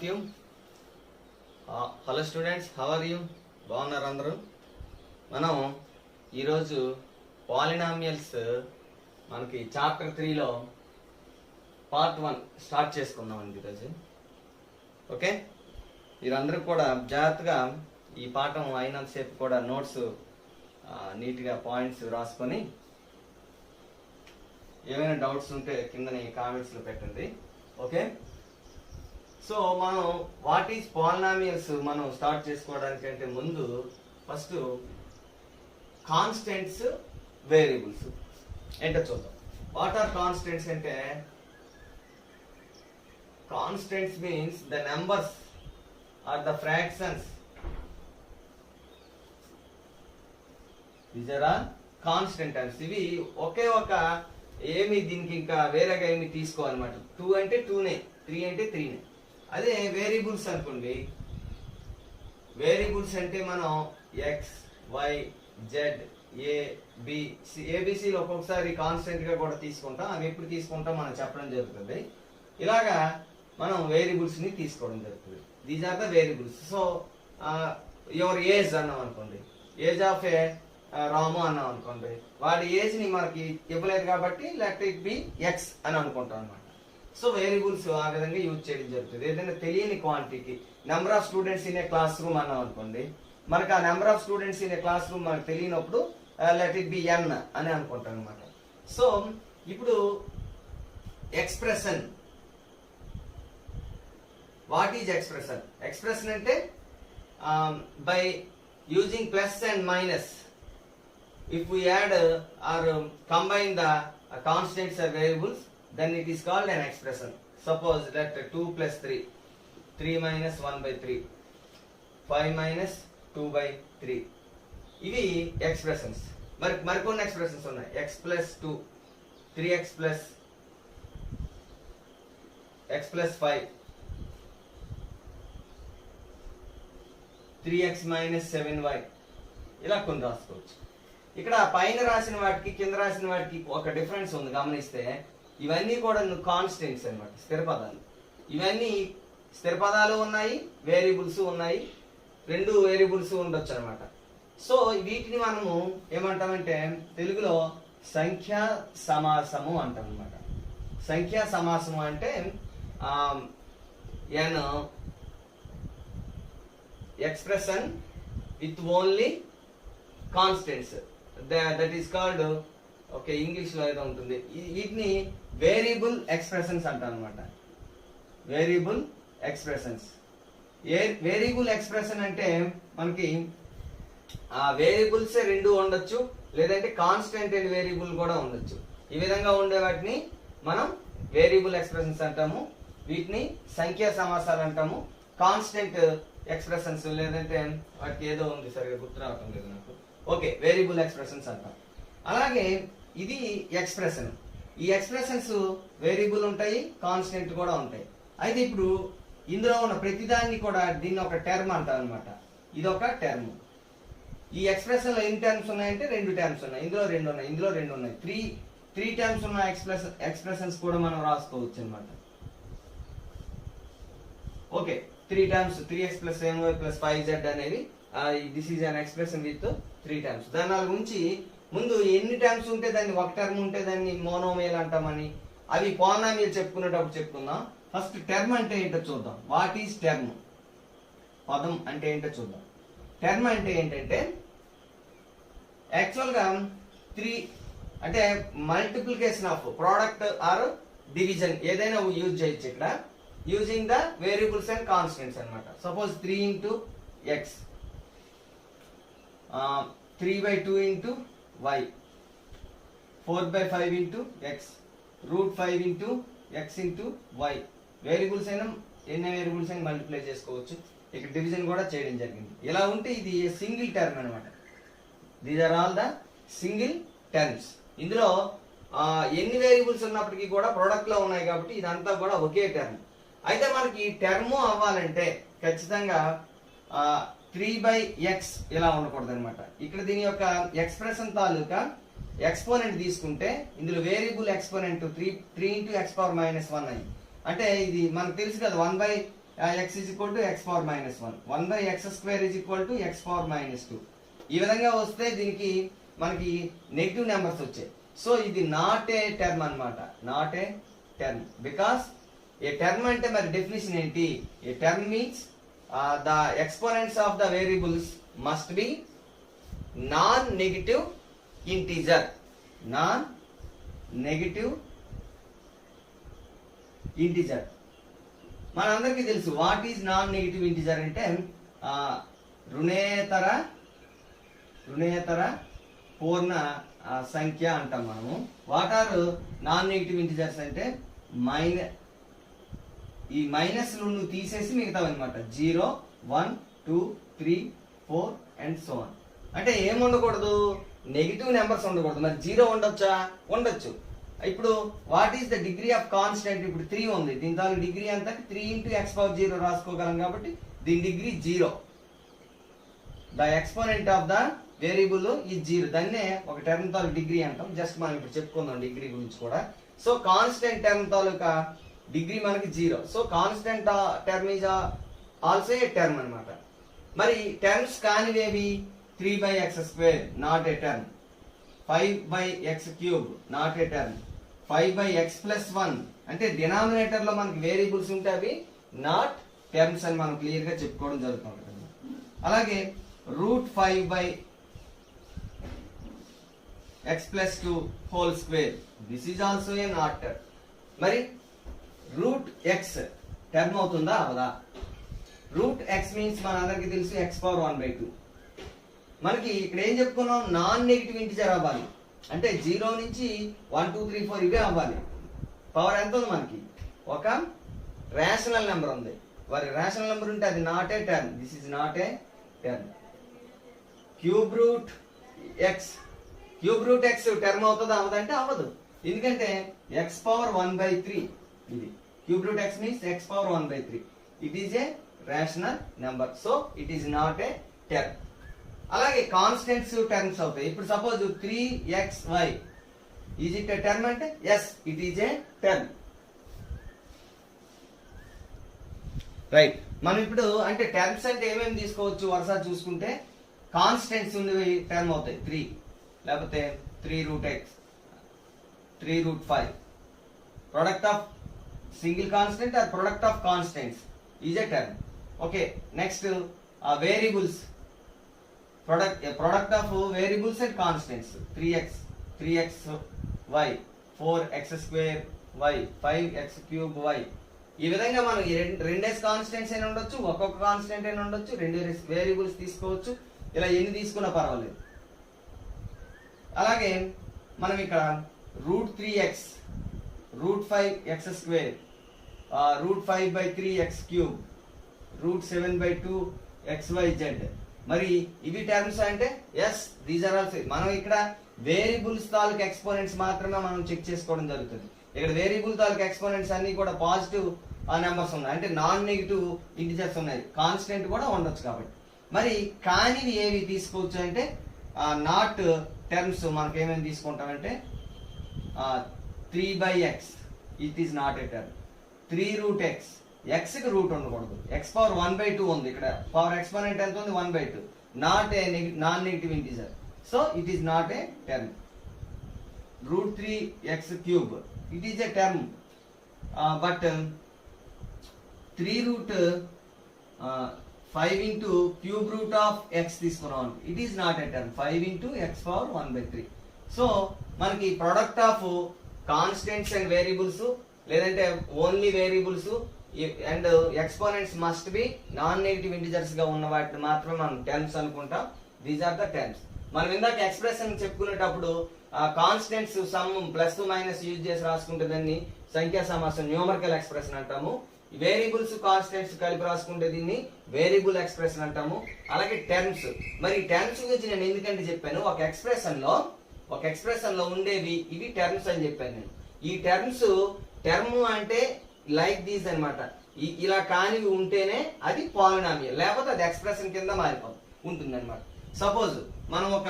of you. Hello students, how are you? బాగున్నారు అందరూ. మనం ఈరోజు పాలినామియల్స్ మనకి చాప్టర్ 3లో పార్ట్ 1 స్టార్ట్ చేసుకుందామండి ఈరోజు. ఓకే, మీరందరూ కూడా జాగ్రత్తగా ఈ పాఠం అయినంతసేపు కూడా నోట్స్ నీట్గా పాయింట్స్ రాసుకొని ఏమైనా డౌట్స్ ఉంటే కిందని కామెంట్స్లో పెట్టండి. ఓకే, సో మనం వాట్ ఈజ్ పాలినామియల్స్ మనం స్టార్ట్ చేసుకోవడానికంటే ముందు ఫస్ట్ కాన్స్టెంట్స్ వేరియబుల్స్ ఏంటో చూద్దాం. వాట్ ఆర్ కాన్స్టెంట్స్ అంటే constants means the numbers are the fractions. These are all constant terms. ఇవి ఒకే ఒక ఏమి దీనికి ఇంకా వేరేగా ఏమి తీసుకోవాలన్నమాట. 2 అంటే 2నే, 3 అంటే 3నే. అదే వేరియబుల్స్ అనుకోండి, వేరియబుల్స్ అంటే మనం ఎక్స్, వై, జెడ్, ఏబిసిలు ఒక్కొక్కసారి కాన్స్టెంట్ గా కూడా తీసుకుంటాం. అవి ఎప్పుడు తీసుకుంటాం మనం చెప్పడం జరుగుతుంది. ఇలాగా మనం వేరియబుల్స్ ని తీసుకోవడం జరుగుతుంది. These are the variables. So your age అన్నాం అనుకోండి, ఏజ్ ఆఫ్ ఏ రాము అన్నాం అనుకోండి, వాడి ఏజ్ ని మనకి ఇవ్వలేదు కాబట్టి లెట్ ఇట్ బి ఎక్స్ అని అనుకుంటాం అనమాట. సో వేరియబుల్స్ ఆ విధంగా యూజ్ చేయడం జరుగుతుంది. ఏదైనా తెలియని quantity, number of students in a class room అన్నాం అనుకోండి, మనకు ఆ number of students in a class room మనకు తెలియనప్పుడు లెట్ ఇట్ బి ఎన్ అని అనుకుంటాం అనమాట. సో ఇప్పుడు expression. What is expression? Expression అంటే by using plus and minus, if we add or combine the constants or variables, then it is called an expression. Suppose that 2 plus 3, 3 minus 1 by 3, 5 minus 2 by 3. ఇవి expressions. మరికొన్ని expressions ఉన్నాయి. x plus 2, 3x plus x plus 5, 3x minus 7y, ఇలా కొన్ని రాసుకోవచ్చు. ఇక్కడ పైన రాసిన వాటికి కింద రాసిన వాటికి ఒక డిఫరెన్స్ ఉంది గమనిస్తే. ఇవన్నీ కూడా కాన్స్టెంట్స్ అన్నమాట, స్థిర పదాలు. ఇవన్నీ స్థిర పదాలు ఉన్నాయి, వేరియబుల్స్ ఉన్నాయి, రెండు వేరియబుల్స్ ఉండొచ్చు అనమాట. సో వీటిని మనము ఏమంటామంటే తెలుగులో సంఖ్యా సమాసము అంటాం అనమాట. సంఖ్యా సమాసము అంటే ఎన్ expression with only constants, that is called, okay English లో ఏదో ఉంటుంది, వీటిని వేరియబుల్ ఎక్స్ప్రెషన్స్ అంటాం అనమాట. Variable expressions. వేరియబుల్ ఎక్స్ప్రెషన్ అంటే మనకి ఆ వేరియబుల్స్ రెండు ఉండొచ్చు, లేదంటే కాన్స్టెంట్ అండ్ వేరియబుల్ కూడా ఉండొచ్చు. ఈ విధంగా ఉండే వాటిని మనం వేరియబుల్ ఎక్స్ప్రెషన్స్ అంటాము. వీటిని సంఖ్యా సమాసాలు అంటాము. కాన్స్టెంట్ ఎక్స్ప్రెషన్స్ లేదంటే వాటికి ఏదో ఉంది సరిగా గుర్తు రావటం లేదు నాకు. ఓకే, వేరియబుల్ ఎక్స్ప్రెషన్స్ అంటాం. అలాగే ఇది ఎక్స్ప్రెషన్. ఈ ఎక్స్ప్రెషన్స్ వేరియబుల్ ఉంటాయి, కాన్స్టెంట్ కూడా ఉంటాయి. అయితే ఇప్పుడు ఇందులో ఉన్న ప్రతిదాన్ని కూడా దీన్ని ఒక టర్మ్ అంటాం అనమాట. ఇది ఒక టర్మ్. ఈ ఎక్స్ప్రెషన్ లో ఎన్ని టర్మ్స్ ఉన్నాయంటే 2 టర్మ్స్ ఉన్నాయి. ఇందులో 2 ఉన్నాయి, ఇందులో 2 ఉన్నాయి. 3 టర్మ్స్ ఉన్న ఎక్స్ప్రెషన్స్ కూడా మనం రాసుకోవచ్చు అనమాట. Okay, 3 terms 3x plus 7y plus 5z అనేవి this is an expression with 3 terms. దాని గురించి ముందు ఎన్ని టర్మ్స్ ఉంటే దాన్ని ఒక టర్మ్ ఉంటే దాన్ని మోనోమియల్ అంటామని, అవి పాలినామియల్ చెప్పుకునేటప్పుడు చెప్పుకుందాం. ఫస్ట్ టర్మ్ అంటే ఏంటో చూద్దాం. What is term? పదం అంటే ఏంటో చూద్దాం. టర్మ్ అంటే ఏంటంటే యాక్చువల్ గా 3 అంటే multiplication of product or division ఏదైనా యూజ్ చేయొచ్చు ఇక్కడ, using the variables and constants అనమాట. Suppose 3 into x, 3 by 2 into y, 4 by 5 into x, root 5 into x into y. Variables అయినా ఎన్ని వేరియబుల్స్ అయినా మల్టిప్లై చేసుకోవచ్చు. ఇక్కడ డివిజన్ కూడా చేయడం జరిగింది. ఇలా ఉంటే ఇది సింగిల్ టర్మ్ అనమాట. These are all the single terms. ఇందులో ఎన్ని వేరియబుల్స్ ఉన్నప్పటికీ కూడా ప్రొడక్ట్ లో ఉన్నాయి కాబట్టి ఇదంతా కూడా ఒకే టర్మ్. అయితే మనకి టర్మ్ అవ్వాలంటే ఖచ్చితంగా 3/x ఇలా ఉండకూడదు అనమాట. ఇక్కడ దీని యొక్క ఎక్స్ప్రెషన్ తాలూకా ఎక్స్పోనెంట్ తీసుకుంటే ఇందులో variable exponent 3 into x power minus 1 అయ్యి, అంటే ఇది మనకు తెలుసు కదా 1/3 x is equal to x power minus 1. 1 by x square is equal to x power minus 2. ఈ విధంగా వస్తే దీనికి మనకి నెగిటివ్ నెంబర్స్ వచ్చాయి. సో ఇది నాట్ ఏ టర్మ్ అన్నమాట, not a term. Because a term అంటే మరి డెఫినేషన్ ఏంటి? A term means the exponents of the variables must be non negative integer. Non negative integer. మనందరికీ తెలుసు what is non negative integer అంటే రుణేతర పూర్ణ సంఖ్య అంటాం మనము. What are non negative integers అంటే ఈ మైనస్ నువ్వు తీసేసి మిగతావు అనమాట. 0, 1, 2, 3, 4 అండ్ సో ఆన్. అంటే ఏం ఉండకూడదు? నెగిటివ్ నెంబర్స్ ఉండకూడదు. మరి 0 ఉండొచ్చా? ఉండొచ్చు. ఇప్పుడు what is the degree of constant? ఇప్పుడు 3 ఉంది, దీని తాలూ డిగ్రీ అంతా 3 × x⁴ రాసుకోగలం కాబట్టి దీని degree 0. The exponent of the variable ఈ 0. దాన్నే ఒక టర్మ్ తాలూ డిగ్రీ అంటాం. జస్ట్ మనం ఇప్పుడు చెప్పుకుందాం డిగ్రీ గురించి కూడా. సో కాన్స్టెంట్ టర్మ్ తాలూకా డిగ్రీ మనకి 0. So constant term is also a term అనమాట. మరి టర్మ్స్ కానివేవి? 3/x², not a term. 5/x³ not a term. 5/x+1 అంటే డినామినేటర్ లో మనకి వేరియబుల్స్ ఉంటే అవి నాట్ టర్మ్స్ అని మనం క్లియర్ గా చెప్పుకోవడం జరుగుతుంది. అలాగే √5/x+2 whole square, this is also A not term. మరి √x టర్మ్ అవుతుందా? అవదా? √x మీన్స్ మన అందరికి తెలుసు x⁴1/2. మనకి ఇక్కడ ఏం చెప్పుకున్నాం? నాన్ నెగిటివ్ ఇంటిజర్ అవ్వాలి అంటే 0 నుంచి 1, 2, 3, 4 ఇవే అవ్వాలి. పవర్ ఎంత ఉంది మనకి? ఒక రేషనల్ నెంబర్ ఉంది. మరి రేషనల్ నెంబర్ ఉంటే అది not a term. This is not a term. Cube root x term అవుతుందా? అవదంటే అవ్వదు. ఎందుకంటే x⁴1/3 ఇది. Cube root x means x⁴1/3. It is a rational number. So it is not a term. అలాగే constants terms అవుతాయి. ఇప్పుడు suppose 3xy is it a term అంటే yes, it is a term. Right. మనం ఇప్పుడు అంటే terms అంటే ఏమేమి తీసుకోవచ్చు వరుస చూసుకుంటే కాన్స్టెంట్స్ ఉండేవి టర్మ్ అవుతాయి. 3 లేకపోతే 3√x, 3√5. Product of single constant or product of constants is a term. Okay. Next variables, product of variables and constants. 3x, 3xy, 4x² y, 5x³ y. ఈ విధంగా మనం రెండేసి కాన్స్టెంట్స్ అయినా ఉండొచ్చు, ఒక్కొక్క కాన్స్టెంట్ అయినా ఉండొచ్చు, 2 వేరియబుల్స్ తీసుకోవచ్చు. ఇలా ఎన్ని తీసుకున్నా పర్వాలేదు. అలాగే మనం ఇక్కడ √3x, √5x², √5/3x³, √7/2xyz. మరి ఇవి టర్మ్స్ అంటే ఎస్, దీస్ ఆర్ ఆల్సో. మనం ఇక్కడ వేరియబుల్స్ తాలూకు ఎక్స్పోనెంట్స్ మాత్రమే మనం చెక్ చేసుకోవడం జరుగుతుంది. ఇక్కడ వేరియబుల్ తాలూకు ఎక్స్పోనెంట్స్ అన్ని కూడా పాజిటివ్ నెంబర్స్ ఉన్నాయి, అంటే నాన్ నెగిటివ్ ఇంటిజర్స్ ఉన్నాయి. కాన్స్టెంట్ కూడా ఉండొచ్చు కాబట్టి. మరి కానివి ఏవి తీసుకోవచ్చు అంటే నాట్ టర్మ్స్ మనకి ఏమేమి తీసుకుంటామంటే 3/x, it is not a term. 3√x, x కి రూట్ ఉండకూడదు. x⁴1/2 ఉంది. ఇక్కడ పవర్ ఎక్స్పోనెంట్ ఎంత ఉంది? 1/2. Not a non negative integer. So it is not a term. √3x³, it is a term. But 3√5 × తీసుకున్నాం, it is not a term. 5 × x⁴1/3. So మనకి product of constants and variables లేదంటే only variables and exponents must be non negative integers గా ఉన్న వాటిని మాత్రమే మనం terms అనుకుంటాం. These are the terms. మనం ఇందాక ఎక్స్ప్రెషన్ చెప్పుకునేటప్పుడు constants sum plus minus use చేసి రాసుకుంటే దాన్ని సంఖ్యా సమాసం న్యూమరికల్ ఎక్స్ప్రెషన్ అంటాము. వేరియబుల్స్ కాన్స్టెంట్స్ కలిపి రాసుకుంటే దీన్ని వేరియబుల్ ఎక్స్ప్రెషన్ అంటాము. అలాగే టర్మ్స్. మరి టర్మ్స్ గురించి నేను ఎందుకంటే చెప్పాను, ఒక ఎక్స్ప్రెషన్ లో ఉండేవి ఇవి టర్మ్స్ అని చెప్పాను నేను. ఈ టర్మ్స్, టర్మ్ అంటే లైక్ దీస్ అన్నమాట. ఇలా కానివి ఉంటేనే అది పాలినామియల్, లేకపోతే అది ఎక్స్ప్రెషన్ కింద ఉంటుంది అనమాట. సపోజ్ మనం ఒక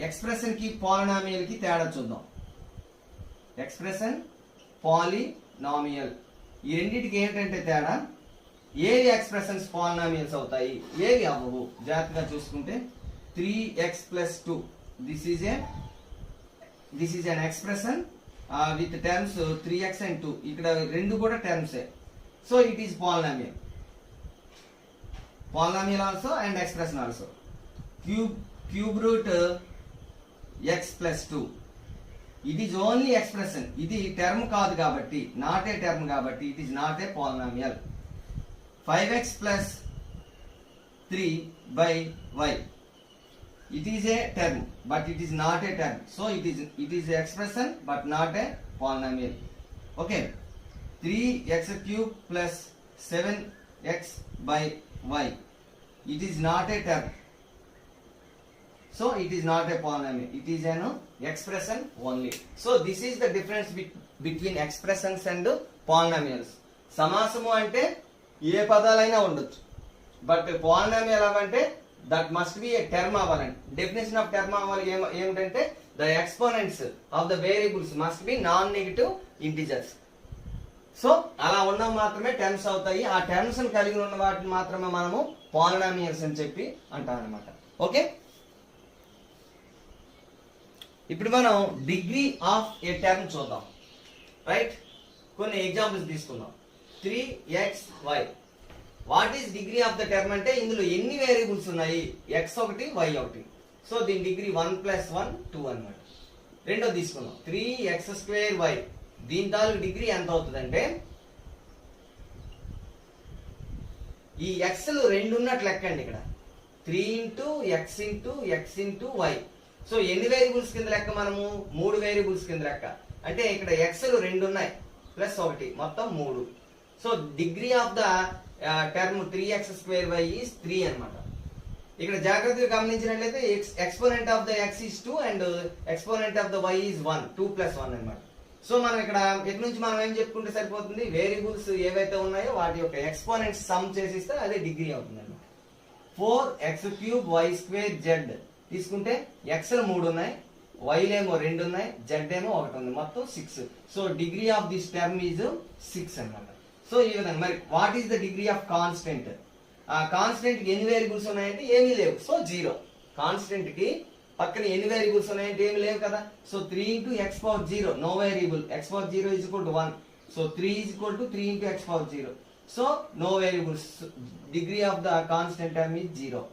ఎక్స్ప్రెషన్ కి పాలినామియల్ కి తేడా చూద్దాం. ఎక్స్ప్రెషన్, పాలినామియల్, ఈ రెండింటికి ఏంటంటే తేడా, ఏవి ఎక్స్ప్రెషన్స్ పాలినామియల్స్ అవుతాయి, ఏవి అవ్వవు జాగ్రత్తగా చూసుకుంటే 3x plus 2 this is an expression with terms 3x and 2 ఇక్కడ రెండు కూడా terms so it is polynomial also and expression also. Cube root x plus 2 it is only expression, ఇది term కాదు కాబట్టి, not a term కాబట్టి it is not a polynomial. 5x plus 3 by y it is a term but it is not a term, so it is a expression but not a polynomial. Okay, 3x cube plus 7x by y it is not a term, so it is not a polynomial, it is an expression only. So this is the difference between expressions and polynomials. సమాసము అంటే ఏ పదాలైనా ఉండొచ్చు, but polynomial అవ్వంటే that must be a term అవ్వాలండి. Definition of term అవ్వాలి ఏమిటంటే the exponents of the variables must be non negative integers. So అలా ఉన్నవి మాత్రమే టర్మ్స్ అవుతాయి. ఆ టర్మ్స్ కలిగి ఉన్న వాటిని మాత్రమే మనము పాలినామియల్స్ అని చెప్పి అంటాం అనమాట. ఓకే, ఇప్పుడు మనం డిగ్రీ ఆఫ్ ఏ టర్మ్ చూద్దాం. రైట్, కొన్ని ఎగ్జాంపుల్స్ తీసుకుందాం. 3xy what is degree of the term అంటే ఇందులో ఎన్ని వేరియబుల్స్ ఉన్నాయి, x ఒకటి y ఒకటి. సో దీని డిగ్రీ 1 + 1 2 అన్నమాట. రెండో తీసుకుందాం 3x²y, దీని తాలూకు డిగ్రీ ఎంత అవుతుందంటే ఈ x లు రెండు ఉన్నట్లు లెక్కండి. ఇక్కడ 3 × x × x × y. సో ఎన్ని వేరియబుల్స్ కింద లెక్క, మనము 3 వేరియబుల్స్ కింద లెక్క. అంటే ఇక్కడ x లు రెండు ఉన్నాయి ప్లస్ 1 మొత్తం 3. So degree of the term 3x²y is 3 అన్నమాట. ఇక్కడ జాగ్రత్తగా గమనించినట్లయితే exponent of the x is 2 and exponent of the y is 1, 2 + 1 అన్నమాట. సో మనం ఇక్కడ ఎక్కడి నుంచి మనం ఏం చెప్పుకుంటే సరిపోతుంది, వేరియబుల్స్ ఏవైతే ఉన్నాయో వాటి యొక్క ఎక్స్పోనెంట్స్ సమ్ చేసిస్తే అదే డిగ్రీ అవుతుంది అన్నమాట. 4x³ y² తీసుకుంటే x లు 3 ఉన్నాయి, y లేమో 2 ఉన్నాయి, z ఏమో 1 ఉంది, మొత్తం 6. So degree of this term is 6 అన్నమాట. సో ఈ విధంగా మరి what is the degree of constant? ఆ కాన్స్టెంట్ కి ఎన్ని వేరియబుల్స్ ఉన్నాయంటే ఏమీ లేవు, సో 0. కాన్స్టెంట్ కి పక్కన ఎన్ని వేరియబుల్స్ ఉన్నాయంటే ఏమీ లేవు కదా. So 3 × x⁴, no variable, x⁴ is equal to 1. So 3 is equal to 3 × x⁴. So no variables, degree of the constant term is 0.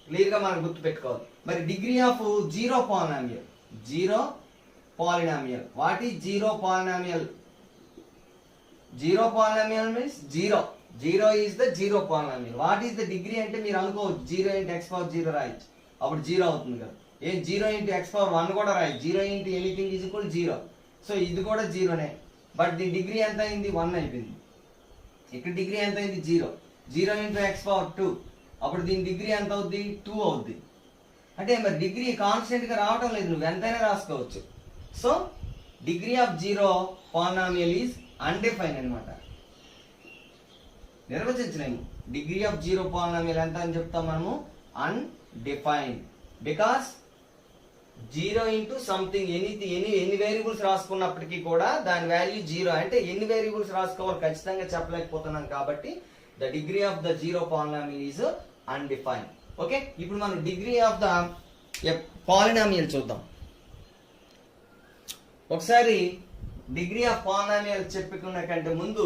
Clear గా మనం గుర్తు పెట్టుకోవాలి. మరి degree of 0 polynomial, 0 polynomial, what is 0 polynomial? 0 polynomial means 0. 0 is the 0 polynomial. What is the degree అంటే మీరు అనుకోవచ్చు 0 × x⁴ రాయొచ్చు, అప్పుడు 0 అవుతుంది కదా. 0 × x⁴1 కూడా రాయొచ్చు, 0 × ఎనీథింగ్ ఈజ్ ఈక్వల్ 0. సో ఇది కూడా 0నే, బట్ దీని డిగ్రీ ఎంత అయింది? 1 అయిపోయింది. ఇక్కడ డిగ్రీ ఎంత అయింది? 0. 0 × x⁴2, అప్పుడు దీని డిగ్రీ ఎంత అవుద్ది? 2 అవుద్ది. అంటే మరి డిగ్రీ కాన్స్టెంట్ గా రావటం లేదు, నువ్వు ఎంతైనా రాసుకోవచ్చు. So degree of 0 polynomial is undefined అన్నమాట, నిర్వచించలేము. డిగ్రీ ఆఫ్ 0 పాలినామియల్ ఎంత అని చెప్తాం మనము? అన్డిఫైన్డ్. బికాస్ 0 × సంథింగ్, ఎన్ని వేరియబుల్స్ రాసుకున్నప్పటికీ కూడా దాని వాల్యూ 0. అంటే ఎన్ని వేరియబుల్స్ రాసుకోవాలి ఖచ్చితంగా చెప్పలేకపోతున్నాం కాబట్టి the degree of the 0 polynomial is undefined. Okay, ఇప్పుడు మనం డిగ్రీ ఆఫ్ ద పాలినామియల్ చూద్దాం. ఒకసారి డిగ్రీ ఆఫ్ పాలినామియల్ చెప్పుకున్న కంటే ముందు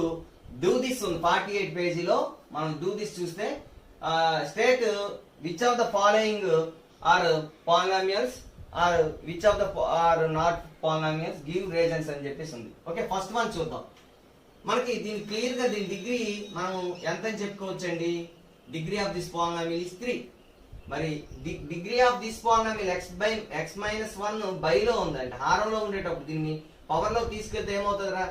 డూ దిస్ ఉంది 48 పేజీలో. మనం డూ దిస్ చూస్తే state which of the following are polynomials are which of the are not polynomials, give reasons అని చెప్పేసి ఉంది. ఓకే, ఫస్ట్ వన్ చూద్దాం. మనకి దీని క్లియర్ గా దీని డిగ్రీ మనం ఎంత అని చెప్పుకోవచ్చు అండి? Degree of this polynomial is 3. మరి degree of this polynomial x-1 బైలో ఉందంటే హారంలో ఉండేటప్పుడు దీన్ని పవర్ లో తీసుకెళ్తే ఏమవుతుందిరా?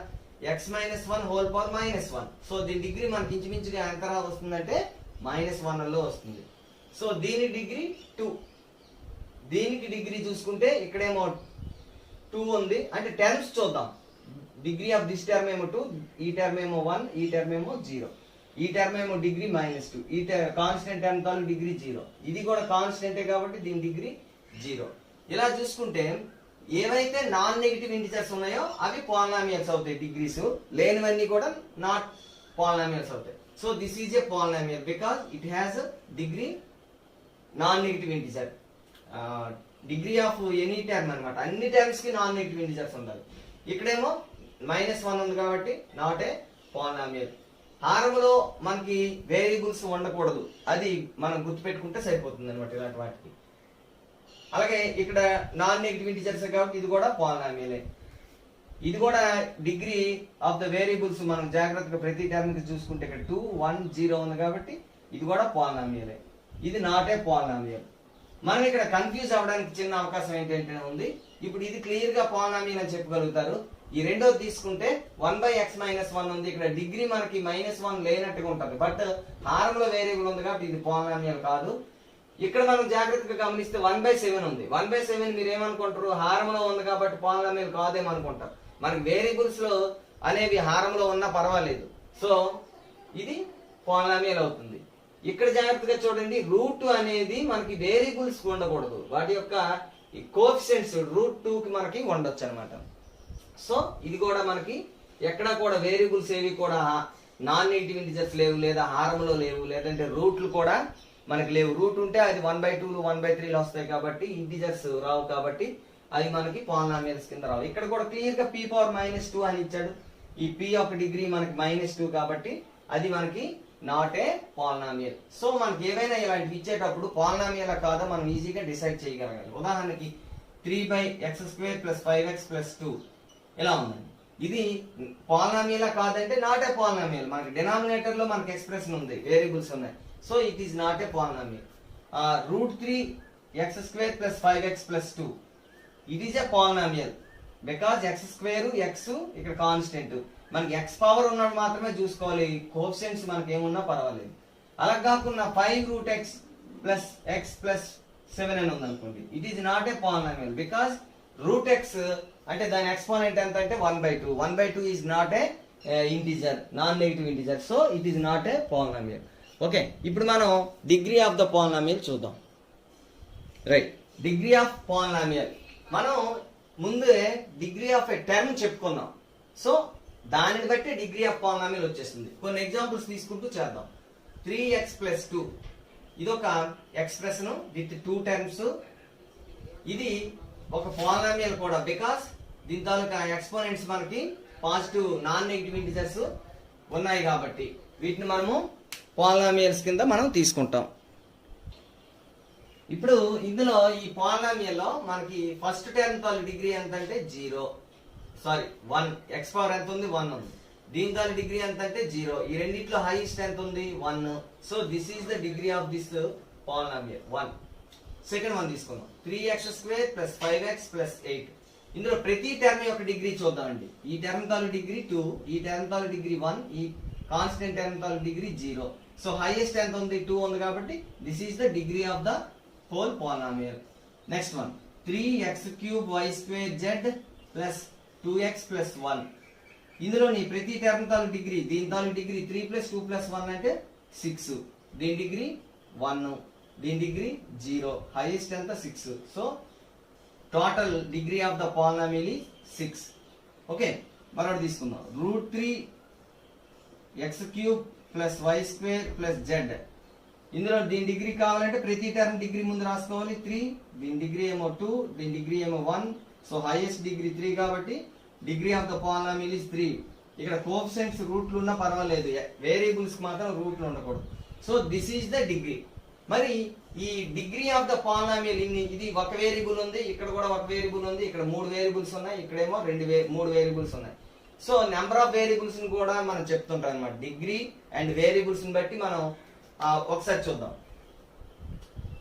x-1 whole power -1. సో దీని డిగ్రీ మనకి ఇంచుమించుగా ఎంత వస్తుందంటే -1 లో వస్తుంది. సో దీని డిగ్రీ 2. దీనికి డిగ్రీ చూసుకుంటే ఇక్కడేమో 2 ఉంది. అంటే టర్మ్స్ చూద్దాం. డిగ్రీ ఆఫ్ దిస్ టర్మ్ ఏమో 2, ఈ టర్మ్ ఏమో 1, ఈ టర్మ్ ఏమో 0. ఈ టర్మ్ ఏమో డిగ్రీ -2, ఈ కాన్స్టెంట్ టర్మ్ తాలూ డిగ్రీ 0. ఇది కూడా కాన్స్టెంటే కాబట్టి దీని డిగ్రీ 0. ఇలా చూసుకుంటే ఏవైతే నాన్ నెగటివ్ ఇంటిజర్స్ ఉన్నాయో అవి పాలినామియల్స్ అవుతాయి డిగ్రీస్, లేనివన్నీ కూడా నాట్ పాలినామియల్స్ అవుతాయి. So this is a polynomial because it has degree non negative integer. Degree of any term అనమాట, అన్ని టర్మ్స్ కి నాన్ నెగిటివ్ ఇంటిజర్స్ ఉండాలి. ఇక్కడేమో -1 ఉంది కాబట్టి నాట్ ఏ పాలినామియల్. హారంలో మనకి వేరియబుల్స్ ఉండకూడదు, అది మనం గుర్తుపెట్టుకుంటే సరిపోతుంది అనమాట ఇలాంటి వాటికి. అలాగే ఇక్కడ నాన్ నెగిటివ్ ఇంటిజర్స్ కాబట్టి ఇది కూడా పాలినామియలే. ఇది కూడా డిగ్రీ ఆఫ్ ద వేరియబుల్స్ మనం జాగ్రత్తగా ప్రతి టర్మ్ కి చూసుకుంటే ఇక్కడ 2, 1, 0 ఉంది కాబట్టి ఇది కూడా పాలినామియలే. ఇది నాట్ ఏ పాలినామియల్. మనం ఇక్కడ కన్ఫ్యూజ్ అవ్వడానికి చిన్న అవకాశం ఏంటంటే ఉంది, ఇప్పుడు ఇది క్లియర్ గా పాలినామియల్ అని చెప్పగలుగుతారు. ఈ రెండోది తీసుకుంటే 1/x-1 ఉంది, ఇక్కడ డిగ్రీ మనకి -1 లేనట్టుగా ఉంటుంది, బట్ హారంలో వేరియబుల్ ఉంది కాబట్టి ఇది పాలినామియల్ కాదు. ఇక్కడ మనం జాగ్రత్తగా గమనిస్తే 1/7 ఉంది. 1/7 మీరు ఏమనుకుంటారు, హారంలో ఉంది కాబట్టి పాలినామియల్ కాదేమనుకుంటారు. మనకి వేరియబుల్స్ లో అనేవి హారంలో ఉన్నా పర్వాలేదు, సో ఇది పాలినామియల్ అవుతుంది. ఇక్కడ జాగ్రత్తగా చూడండి, రూట్ అనేది మనకి వేరియబుల్స్ ఉండకూడదు, వాటి యొక్క కోఎఫిషియెంట్స్ √2 కి మనకి ఉండొచ్చు అనమాట. సో ఇది కూడా మనకి ఎక్కడ కూడా వేరియబుల్స్ ఏవి కూడా నాన్ నెగిటివ్ ఇంటిజర్స్ లేవు, లేదా హారంలో లేవు, లేదంటే రూట్లు కూడా మనకి లేవు. రూట్ ఉంటే అది 1/2 1/3 వస్తాయి కాబట్టి ఇంటిజర్స్ రావు, కాబట్టి అవి మనకి పాలినామియల్స్ కింద రావు. ఇక్కడ కూడా క్లియర్ గా p⁻-2 అని ఇచ్చాడు. ఈ p యొక్క డిగ్రీ మనకి -2 కాబట్టి అది మనకి నాట్ ఏ పాలినామియల్. సో మనకి ఏవైనా ఇలాంటివి ఇచ్చేటప్పుడు పాలినామియల్ కాదా మనం ఈజీగా డిసైడ్ చేయగలగాలి. ఉదాహరణకి 3/x² + 5x + 2 ఇలా ఉందండి, ఇది పాలినామియల్ కాదంటే నాట్ ఏ పాలినామియల్. మనకి డినామినేటర్ లో మనకి ఎక్స్ప్రెషన్ ఉంది, వేరియబుల్స్ ఉన్నాయి, so it is not A polynomial. √3x² + 5x + 2 it is A polynomial because x² x ఇక్కడ కాన్స్టెంట్, మనకి x పవర్ ఉన్నది మాత్రమే చూసుకోవాలి, కోఎఫిషియెంట్స్ మనకి ఏమున్నా పర్వాలేదు. అలా కాకుండా 5√x + x + 7 అని ఉంది అనుకోండి, it is not A polynomial because √x అంటే దాని ఎక్స్పోనెంట్ ఎంత అంటే 1/2. 1/2 is not a integer, non negative integer, so it is not A polynomial. Okay, ఇప్పుడు మనం డిగ్రీ ఆఫ్ ద పాలినామియల్ చూద్దాం. రైట్, డిగ్రీ ఆఫ్ పాలినామియల్ మనం ముందే డిగ్రీ ఆఫ్ ఏ టర్మ్ చెప్పుకున్నాం, సో దానిని బట్టి డిగ్రీ ఆఫ్ పాలినామియల్ వచ్చేస్తుంది. కొన్ని ఎగ్జాంపుల్స్ తీసుకుంటూ చేద్దాం. 3x + 2 ఇదొక ఎక్స్ప్రెషన్ విత్ 2 టర్మ్స్. ఇది ఒక పాలినామియల్ కూడా బికాస్ దీని తాలూకా ఎక్స్పోనెంట్స్ మనకి పాజిటివ్ నాన్ నెగిటివ్ ఇంటిజర్స్ ఉన్నాయి కాబట్టి వీటిని మనము పాలినామియల్స్ కింద మనం తీసుకుంటాం. ఇప్పుడు ఇందులో ఈ పాలినామియల్ లో మనకి ఫస్ట్ టర్మ్ తాలూకు డిగ్రీ ఎంత అంటే 1. x పవర్ ఎంత ఉంది 1 ఉంది, దీని తాలూకు డిగ్రీ ఎంత అంటే 0. ఈ రెండిట్లో హైయెస్ట్ ఎంత ఉంది 1. So this is the degree of this polynomial 1. Second one తీసుకుందాం, 3x² + 5x + 8. ఇందులో ప్రతి టర్మ్ యొక్క డిగ్రీ చూద్దామండి. ఈ టర్మ్ తాలూకు డిగ్రీ 2, ఈ టర్మ్ తాలూకు డిగ్రీ 1, ఈ కాన్స్టెంట్ టర్మ్ తాలూకు డిగ్రీ 0. సో హైయెస్ట్ ఎంత ఉంది 2 ఉంది కాబట్టి this is the degree of the whole polynomial. Next one 3x³ y² + 2x + 1. ఇందులో నీ ప్రతి టర్మ్ తాలూకు డిగ్రీ, దీని తాలూకు డిగ్రీ 3 + 2 + 1 అంటే 6, దీని డిగ్రీ 1, దీని డిగ్రీ 0, హైయెస్ట్ ఎంత 6. So total degree of the polynomial is 6. Okay, మరొకటి తీసుకుందాం, √3x³ + y² + z. ఇందులో దీని డిగ్రీ కావాలంటే ప్రతి టర్మ్ డిగ్రీ ముందు రాసుకోవాలి 3, దీని డిగ్రీ ఏమో 2, దీని డిగ్రీ ఏమో 1. సో హైయెస్ట్ డిగ్రీ 3 కాబట్టి degree of the polynomial is 3. ఇక్కడ కోఎఫిషియెంట్స్ రూట్లు ఉన్నా పర్వాలేదు, వేరియబుల్స్ మాత్రం రూట్లు ఉండకూడదు. So this is the degree. మరి ఈ డిగ్రీ ఆఫ్ ద పాలినామియల్ ఇది ఒక వేరియబుల్ ఉంది, ఇక్కడ కూడా ఒక వేరియబుల్ ఉంది, ఇక్కడ 3 వేరియబుల్స్ ఉన్నాయి, ఇక్కడేమో 3 వేరియబుల్స్ ఉన్నాయి. సో నెంబర్ ఆఫ్ వేరియబుల్స్ కూడా మనం చెప్తుంటాం అనమాట. డిగ్రీ అండ్ వేరియబుల్స్ బట్టి మనం ఒకసారి చూద్దాం.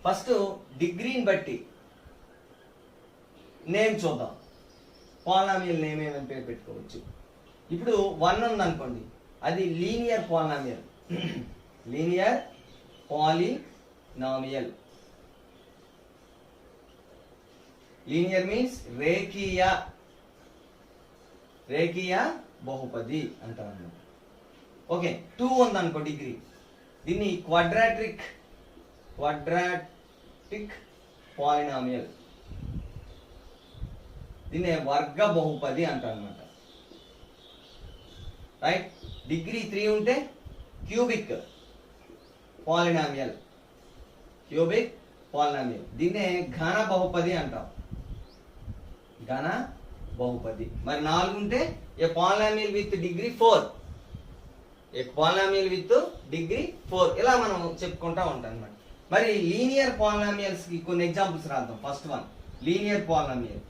ఫస్ట్ డిగ్రీని బట్టి నేమ్ చూద్దాం, పాలినామియల్ నేమ్ ఏమని పేరు పెట్టుకోవచ్చు. ఇప్పుడు 1 ఉంది అనుకోండి, అది linear polynomial. Linear polynomial, linear means రేఖీయ బహుపది అంటాం అన్నమాట. ఓకే, 2 ఉంది అనుకో డిగ్రీ, దీన్ని క్వాడ్రాటిక్ పాలినామియల్, దీన్ని వర్గ బహుపది అంటాం అన్నమాట. రైట్, డిగ్రీ 3 ఉంటే క్యూబిక్ పాలినామియల్. క్యూబిక్ పాలినామియల్ దీన్నే ఘన బహుపది అంటాం. ఘన బహుపది. మరి 4 ఉంటే ఏ polynomial with degree 4, A polynomial with degree 4 ఇలా మనం చెప్పుకుంటా ఉంటాం అన్నమాట. మరి లీనియర్ పాలినామియల్స్ కి కొన్ని ఎగ్జాంపుల్స్ రాద్దాం. First one linear polynomial.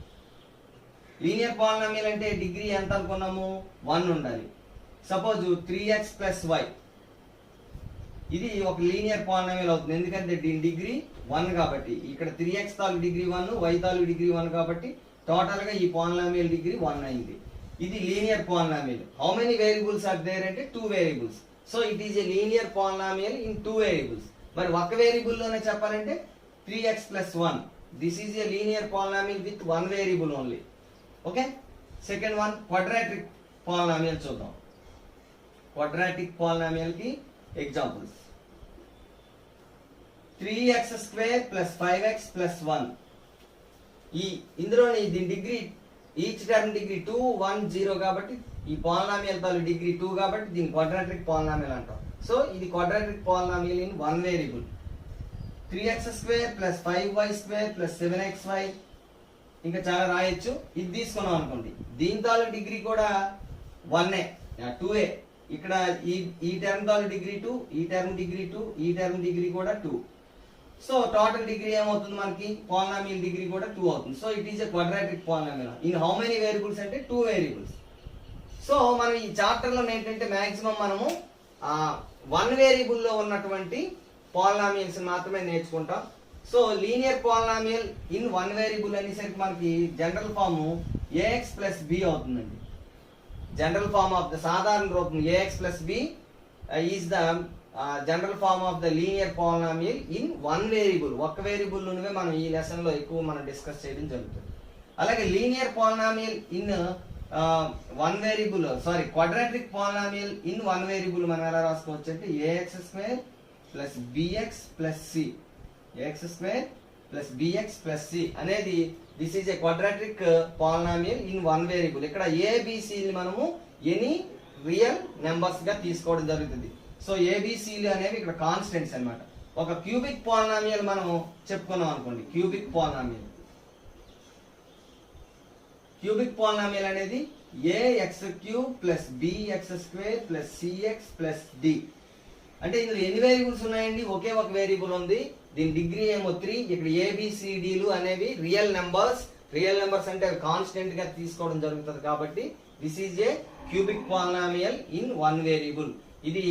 Linear polynomial అంటే డిగ్రీ ఎంత అనుకున్నాము? 1 ఉండాలి. సపోజ్ 3x + y, ఇది ఒక లీనియర్ పాలినామియల్ అవుతుంది. ఎందుకంటే దీని డిగ్రీ 1 కాబట్టి. ఇక్కడ 3x తాలూకు డిగ్రీ 1, y తాలూకు డిగ్రీ 1 కాబట్టి టోటల్ గా ఈ పాలినామియల్ డిగ్రీ 1 అయింది. ఇది linear polynomial. How many variables are there అంటే 2 variables. So it is a linear polynomial in 2 variables. మరి ఒక వేరియబుల్ లోనే చెప్పాలంటే 3x + 1. This is a linear polynomial with 1 variable only. Okay. Second one quadratic polynomial చూద్దాం. Quadratic polynomial కి examples 3x² + 5x + 1. ఇందులోని దీని degree each term degree 2, 1, 0 కాబట్టి ఈ పాలినామియల్ తాలూకు డిగ్రీ 2 కాబట్టి దీన్ని క్వాడ్రాటిక్ పాలినామియల్ అంటాం. సో ఇది quadratic polynomial in 1 variable. 3x² + 5y² + 7xy ఇంకా చాలా రాయొచ్చు. ఇది తీసుకున్నాం అనుకోండి, దీని తాలూకు డిగ్రీ కూడా 1ఏ, 2ఏ. ఇక్కడ ఈ టర్మ్ తాలూకు డిగ్రీ 2, ఈ టర్మ్ డిగ్రీ 2, ఈ టర్మ్ డిగ్రీ కూడా 2. సో టోటల్ డిగ్రీ ఏమవుతుంది మనకి? పాలినామియల్ డిగ్రీ కూడా 2 అవుతుంది. So it is a quadratic polynomial in how many variables అంటే 2 వేరియబుల్స్. సో మనం ఈ చాప్టర్ లో ఏంటంటే మాక్సిమం మనము 1 వేరియబుల్ లో ఉన్నటువంటి పాలినామియల్స్ మాత్రమే నేర్చుకుంటాం. So linear polynomial in 1 variable అనేసరికి మనకి జనరల్ ఫామ్ ax + b అవుతుందండి. జనరల్ ఫార్మ్ ఆఫ్ ద సాధారణ రూపం ax + b is the general form of the linear polynomial in 1 variable. ఒక వేరియబుల్ నుండే మనం ఈ లెసన్ లో ఎక్కువ మనం డిస్కస్ చేయడం జరుగుతుంది. అలాగే linear polynomial in 1 variable, sorry quadratic polynomial in 1 variable మనం ఎలా రాసుకోవచ్చు అంటే ax² + bx + c, ax² + bx + c అనేది this is a quadratic polynomial in 1 variable. ఇక్కడ abc మనము ఎనీ రియల్ నెంబర్స్ గా తీసుకోవడం జరుగుతుంది. సో ఏబిసిలు అనేవి ఇక్కడ కాన్స్టెంట్స్ అన్నమాట. ఒక క్యూబిక్ పాలినామియల్ మనం చెప్పుకున్నాం అనుకోండి. క్యూబిక్ పాలినామియల్, క్యూబిక్ పాలినామియల్ అనేది ax³ + bx² + cx + d. అంటే ఇందులో ఎన్ని వేరియబుల్స్ ఉన్నాయండి? ఒకే ఒక వేరియబుల్ ఉంది. దీని డిగ్రీ ఏమో 3. ఇక్కడ ఏబిసిడిలు అనేవి రియల్ నెంబర్స్. రియల్ నెంబర్స్ అంటే అవి కాన్స్టెంట్ గా తీసుకోవడం జరుగుతుంది కాబట్టి this is a cubic polynomial in 1 variable. ఇది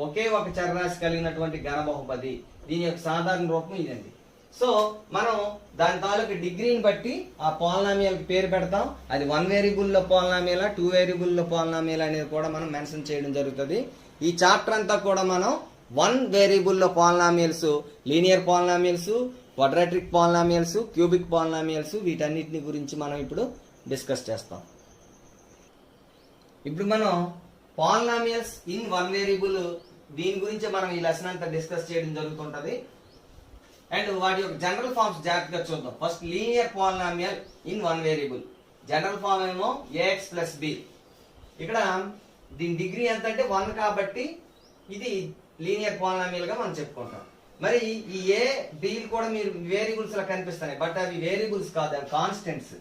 ఒకే ఒక చరరాశి కలిగినటువంటి ఘన బహుపది. దీని యొక్క సాధారణ రూపం ఇదండి. సో మనం దాని తాలూకు డిగ్రీని బట్టి ఆ పాలినామియల్ పేరు పెడతాం. అది 1 వేరియబుల్ లో పాలినామియల్, 2 వేరియబుల్ లో పాలినామియల్ అనేది కూడా మనం మెన్షన్ చేయడం జరుగుతుంది. ఈ చాప్టర్ అంతా కూడా మనం 1 వేరియబుల్ లో polynomials, linear polynomials, quadratic polynomials, cubic polynomials వీటన్నిటిని గురించి మనం ఇప్పుడు డిస్కస్ చేస్తాం. ఇప్పుడు మనం పాలినామియల్స్ ఇన్ 1 వేరియబుల్ దీని గురించి మనం ఈ లెసన్ అంతా డిస్కస్ చేయడం జరుగుతుంటది. అండ్ వాటి యొక్క జనరల్ ఫార్మ్స్ జాగ్రత్తగా చూద్దాం. First linear polynomial in 1 variable. General form ఏమో ax + b. ఇక్కడ దీని డిగ్రీ ఎంత అంటే 1 కాబట్టి ఇది లీనియర్ పాలినామియల్ గా మనం చెప్పుకుంటాం. మరి ఈ a b కూడా మీరు వేరియబుల్స్ లా కనిపిస్తాయి, బట్ అవి వేరియబుల్స్ కాదు, అవి constants.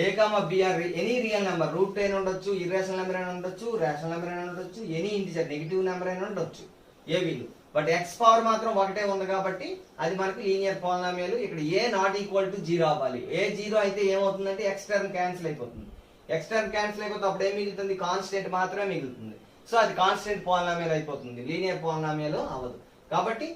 a, b are any real number. Root అయినా ఉండొచ్చు, ఇర్రేషనల్ నెంబర్ అయినా ఉండొచ్చు, రేషనల్ నెంబర్ అయినా ఉండొచ్చు, ఎనీ ఇంటిజర్ నెగిటివ్ నెంబర్ అయినా ఉండొచ్చు ఏబీలు. బట్ ఎక్స్ పవర్ మాత్రం ఒకటే ఉంది కాబట్టి అది మనకి లీనియర్ పాలినామియల్. ఇక్కడ a ≠ 0 అవ్వాలి. a 0 అయితే ఏమవుతుందంటే ఎక్స్ టర్మ్ క్యాన్సిల్ అయిపోతుంది. ఎక్స్ టర్మ్ క్యాన్సిల్ అయిపోతే అప్పుడు ఏం మిగులుతుంది? కాన్స్టెంట్ మాత్రమే మిగులుతుంది. సో అది కాన్స్టెంట్ పాలినామియల్ అయిపోతుంది, లీనియర్ పాలినామియల్ అవ్వదు. కాబట్టి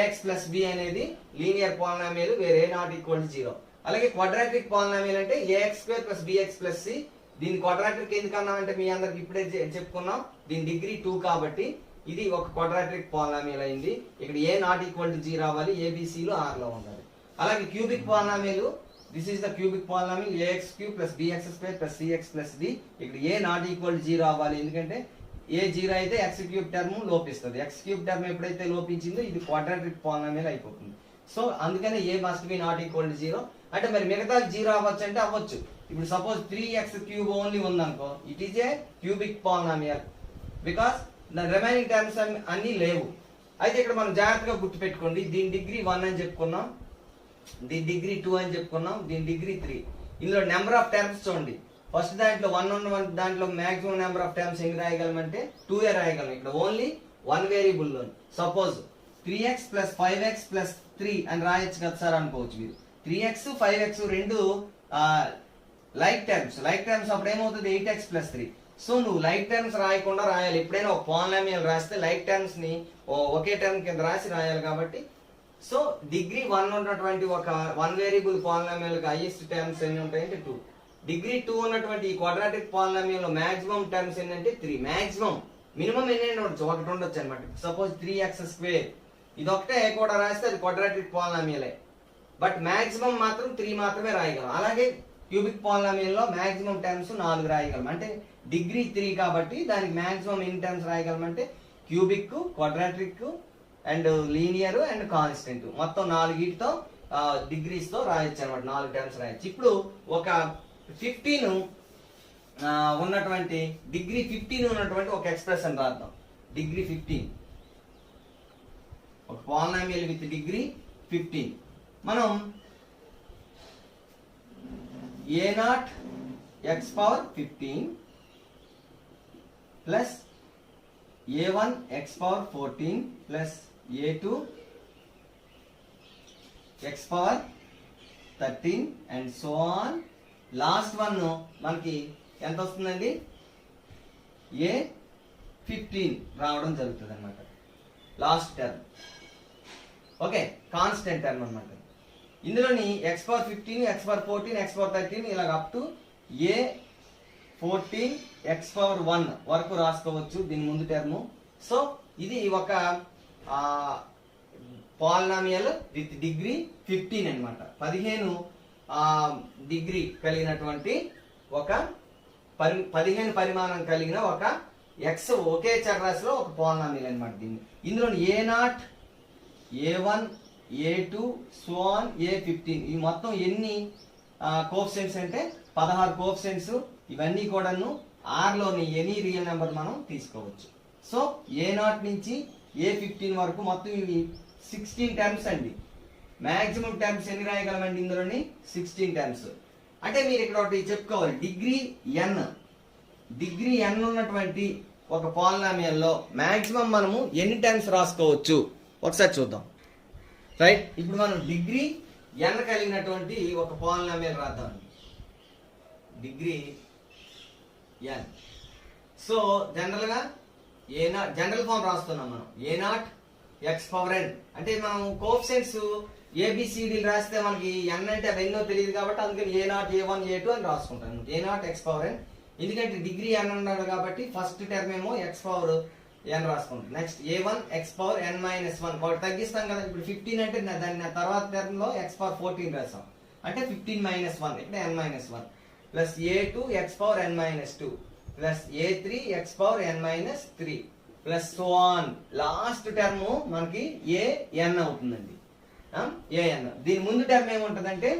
ax + b అనేది లీనియర్ పాలినామియల్ వేర్ a ≠ 0. అలాగే క్వాడ్రాటిక్ పాలినామియల్ అంటే ax² + bx + c. దీని క్వాడ్రాటిక్ ఎందుకు అన్నామంటే మీ అందరికి ఇప్పుడే చెప్పుకున్నాం, దీని డిగ్రీ 2 కాబట్టి ఇది ఒక క్వాడ్రాటిక్ పాలినామియల్ అయింది. ఇక్కడ a ≠ 0 అవ్వాలి, abcలు r లో ఉండాలి. అలాగే cubic polynomial, this is the cubic polynomial ax³ + bx² + cx + d. ఇక్కడ a ≠ 0 అవ్వాలి, ఎందుకంటే a 0 అయితే x³ టర్మ్ లోపిస్తుంది. x³ టర్మ్ ఎప్పుడైతే లోపించిందో ఇది క్వాడ్రాటిక్ పాలినామియల్ అయిపోతుంది. సో అందుకనే a మస్ట్ బి ≠ 0. అంటే మరి మిగతా 0 అవ్వచ్చు అంటే అవ్వచ్చు. ఇప్పుడు సపోజ్ 3x³ ఓన్లీ ఉందనుకో, it is A cubic polynomial because remaining terms అన్ని లేవు. అయితే ఇక్కడ మనం జాగ్రత్తగా గుర్తుపెట్టుకోండి, దీని డిగ్రీ 1 అని చెప్పుకున్నాం, దీని డిగ్రీ 2 అని చెప్పుకున్నాం, దీని డిగ్రీ 3. ఇందులో నెంబర్ ఆఫ్ టర్మ్స్ చూడండి. ఫస్ట్ దాంట్లో 1 ఉన్న దాంట్లో మాక్సిమం నెంబర్ ఆఫ్ టర్మ్స్ ఎన్ని రాయగలమంటే 2 రాయగలం. ఇక్కడ ఓన్లీ 1 వేరియబుల్ లో సపోజ్ 3x + 5x + 3 అని రాయొచ్చు కదా సార్ అనుకోవచ్చు మీరు. 3x 5x రెండు లైక్ టర్మ్స్ అప్పుడు ఏమవుతుంది 8x + 3. సో నువ్వు లైక్ టర్మ్స్ రాయకుండా రాయాలి. ఎప్పుడైనా ఒక పాలినామియల్ రాస్తే లైక్ టర్మ్స్ ని ఒకే టర్మ్ కింద రాసి రాయాలి. కాబట్టి సో డిగ్రీ 1 ఉన్నటువంటి ఒక 1 వేరియబుల్ పాలినామియల్ కి హైయెస్ట్ టర్మ్స్ ఎన్ని ఉంటాయంటే 2. డిగ్రీ 2 ఉన్నటువంటి ఈ క్వాడ్రాటిక్ పాలినామియల్ లో మాక్సిమం టర్మ్స్ ఏంటంటే 3. మాక్సిమం, మినిమం ఎన్ని ఉండొచ్చు, ఒకటి ఉండొచ్చు అనమాట. సపోజ్ 3x², ఇది ఒకటే కూడా రాస్తే అది క్వాడ్రాటిక్ పాలినామియలే, బట్ మాక్సిమం మాత్రం 3 మాత్రమే రాయగలం. అలాగే క్యూబిక్ పాలినామియల్ లో మాక్సిమం టర్మ్స్ 4 రాయగలం. అంటే డిగ్రీ 3 కాబట్టి దానికి మాక్సిమం ఎన్ని టర్మ్స్ రాయగలం అంటే cubic, quadratic and linear and constant మొత్తం 4తో డిగ్రీస్ తో రాయొచ్చు అనమాట. 4 టర్మ్స్ రాయొచ్చు. ఇప్పుడు ఒక 15 ఉన్నటువంటి డిగ్రీ 15 ఉన్నటువంటి ఒక ఎక్స్ప్రెషన్ రాద్దాం. డిగ్రీ 15, ఒక పాలినామియల్ విత్ డిగ్రీ 15. మనం a0 x⁻15 plus a1 x⁻14 plus a2 x⁻13 and so on. Last one మనకి ఎంత వస్తుందండి a15 రావడం జరుగుతుంది అనమాట. Last term okay, constant term అనమాట. ఇందులోని x⁻15 x⁻14 x⁻13 ఇలాగ అప్ టు a14 x⁻1 వరకు రాసుకోవచ్చు దీని ముందు టర్ము. సో ఇది ఒక పాలినామియల్ విత్ డిగ్రీ 15 అన్నమాట. 15 డిగ్రీ కలిగినటువంటి ఒక 15 పరిమాణం కలిగిన ఒక ఎక్స్ ఒకే చరరాశిలో ఒక పాలినామియల్ అన్నమాట దీన్ని. ఇందులో a0 a1 a2 so on a15 ఈ మొత్తం ఎన్ని కోఎఫిషియెంట్స్ అంటే 16 కోఎఫిషియెంట్స్. ఇవన్నీ కూడాను R లోని ఎనీ రియల్ నెంబర్ మనం తీసుకోవచ్చు. సో a0 నుంచి a15 వరకు మొత్తం ఇవి 16 టర్మ్స్ అండి. మాక్సిమం టర్మ్స్ ఎన్ని రాయగలమండి ఇందులోని 16 టర్మ్స్. అంటే మీరు ఇక్కడ ఒకటి చెప్పుకోవాలి, డిగ్రీ n ఉన్నటువంటి ఒక పాలినామియల్ లో మాక్సిమం మనము ఎన్ని టర్మ్స్ రాసుకోవచ్చు ఒకసారి చూద్దాం. రైట్, ఇప్పుడు మనం డిగ్రీ n కలిగినటువంటి ఒక పాలినామియల్ రాద్దాం. Degree n. సో జనరల్ గా జనరల్ ఫామ్ రాస్తున్నాం మనం a0 x⁻n. అంటే మనం కోఎఫిషియెంట్స్ ABCD రాస్తే మనకి n అంటే అవి ఎన్నో తెలియదు కాబట్టి అందుకని a0 a1 a2 అని రాసుకుంటాం. a0 x⁻n ఎందుకంటే డిగ్రీ n అన్నాడు కాబట్టి ఫస్ట్ టర్మ్ ఏమో x⁻n రాసుకుంటాం. నెక్స్ట్ a1 x⁻n-1 ఒకటి తగ్గిస్తాం కదా. ఇప్పుడు 15 అంటే దాని తర్వాత టర్మ్ లో x⁻14 రాసాం అంటే 15-1 ఇక్కడ n-1 plus a2 x⁻n-2 plus a3 x⁻n-3 plus so on. Last term మనకి an అవుతుందండి. an దీని ముందు టర్మ్ ఏముంటదంటే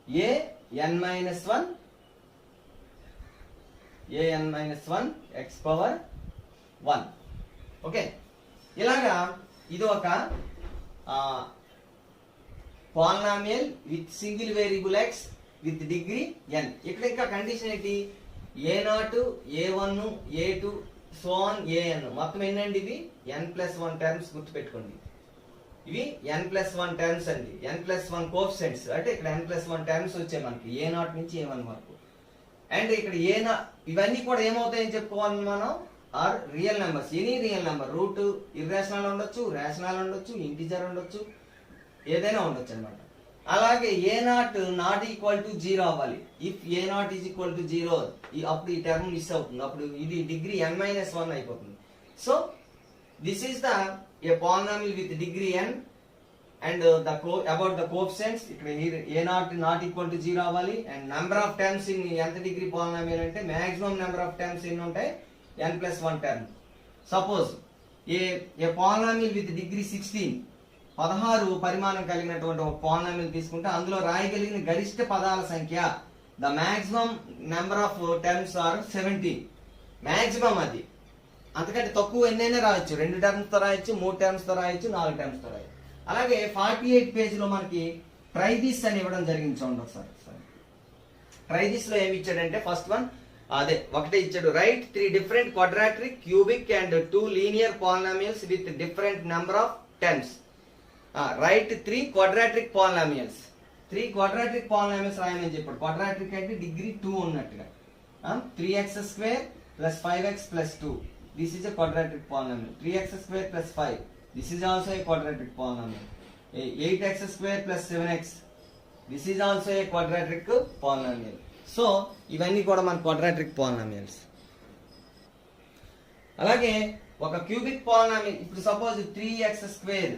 an-1 x⁻1. ఓకే, ఇలాగా ఇది ఒక polynomial with single variable x with degree n. ఇక్కడ ఇంకా కండిషన్ ఏంటి, a0 a1 a2 so on an మొత్తం ఎన్నండి ఇవి n+1 టర్మ్స్. గుర్తుపెట్టుకోండి ఇవి n+1 టర్మ్స్ అండి, n+1 కోఎఫిషియెంట్స్. అంటే ఇక్కడ n+1 టర్మ్స్ వచ్చాయి మనకి a0 నుంచి a1 వరకు. అండ్ ఇక్కడ ఇవన్నీ కూడా ఏమవుతాయని చెప్పుకోవాలి మనం, are real numbers. Any real number, root irrational ఉండొచ్చు, రేషనల్ ఉండొచ్చు, ఇంటిజర్ ఉండొచ్చు, ఏదైనా ఉండొచ్చు అనమాట. అలాగే a0 నాట్ ఈక్వల్ టు 0 అవ్వాలి. If a0 is equal to 0 అప్పుడు ఈ టర్మ్ మిస్ అవుతుంది, అప్పుడు ఇది డిగ్రీ n-1 అయిపోతుంది. So this is the A polynomial with degree n and about the coefficients. ఇక్కడ a0 నాట్ ఈక్వల్ టు 0 అవ్వాలి. And number of terms in ఎంత degree polynomial అంటే మాక్సిమం నెంబర్ ఆఫ్ టర్మ్స్ ఎన్ని ఉంటాయి n+1 term. Suppose A polynomial with degree 16 పరిమాణం కలిగినటువంటి ఒక polynomial తీసుకుంటే అందులో రాయగలిగిన గరిష్ట పదాల సంఖ్య the maximum number of terms are 17. Maximum అది అంతకంటే తక్కువ ఎన్నైనా రాయొచ్చు, 2 టర్మ్స్ తో రాయొచ్చు, 3 టర్మ్స్ తో రాయొచ్చు, 4 టర్మ్స్ తో రాయొచ్చు. అలాగే 48 పేజీలో మనకి ట్రై దిస్ అని ఇవ్వడం జరిగింది. చూడండి ఒకసారి. ట్రై దిస్ లో ఏమి ఇచ్చాడంటే ఫస్ట్ వన్ అదే ఒకటే ఇచ్చాడు. Right 3 different quadratic, cubic and 2 linear polynomials with different number of terms. Right 3 quadratic polynomials. 3 quadratic polynomials రాయమని చెప్పాడు. క్వాడ్రాటిక్ అంటే డిగ్రీ 2 ఉన్నట్టుగా. 3x² plus 5x plus 2. This is a quadratic polynomial. 3x² plus 5. This is also a quadratic polynomial. 8x² plus 7x. This is also a quadratic polynomial. So ఇవన్నీ కూడా మన quadratic polynomials. అలాగే ఒక cubic polynomial ఇప్పుడు suppose 3x².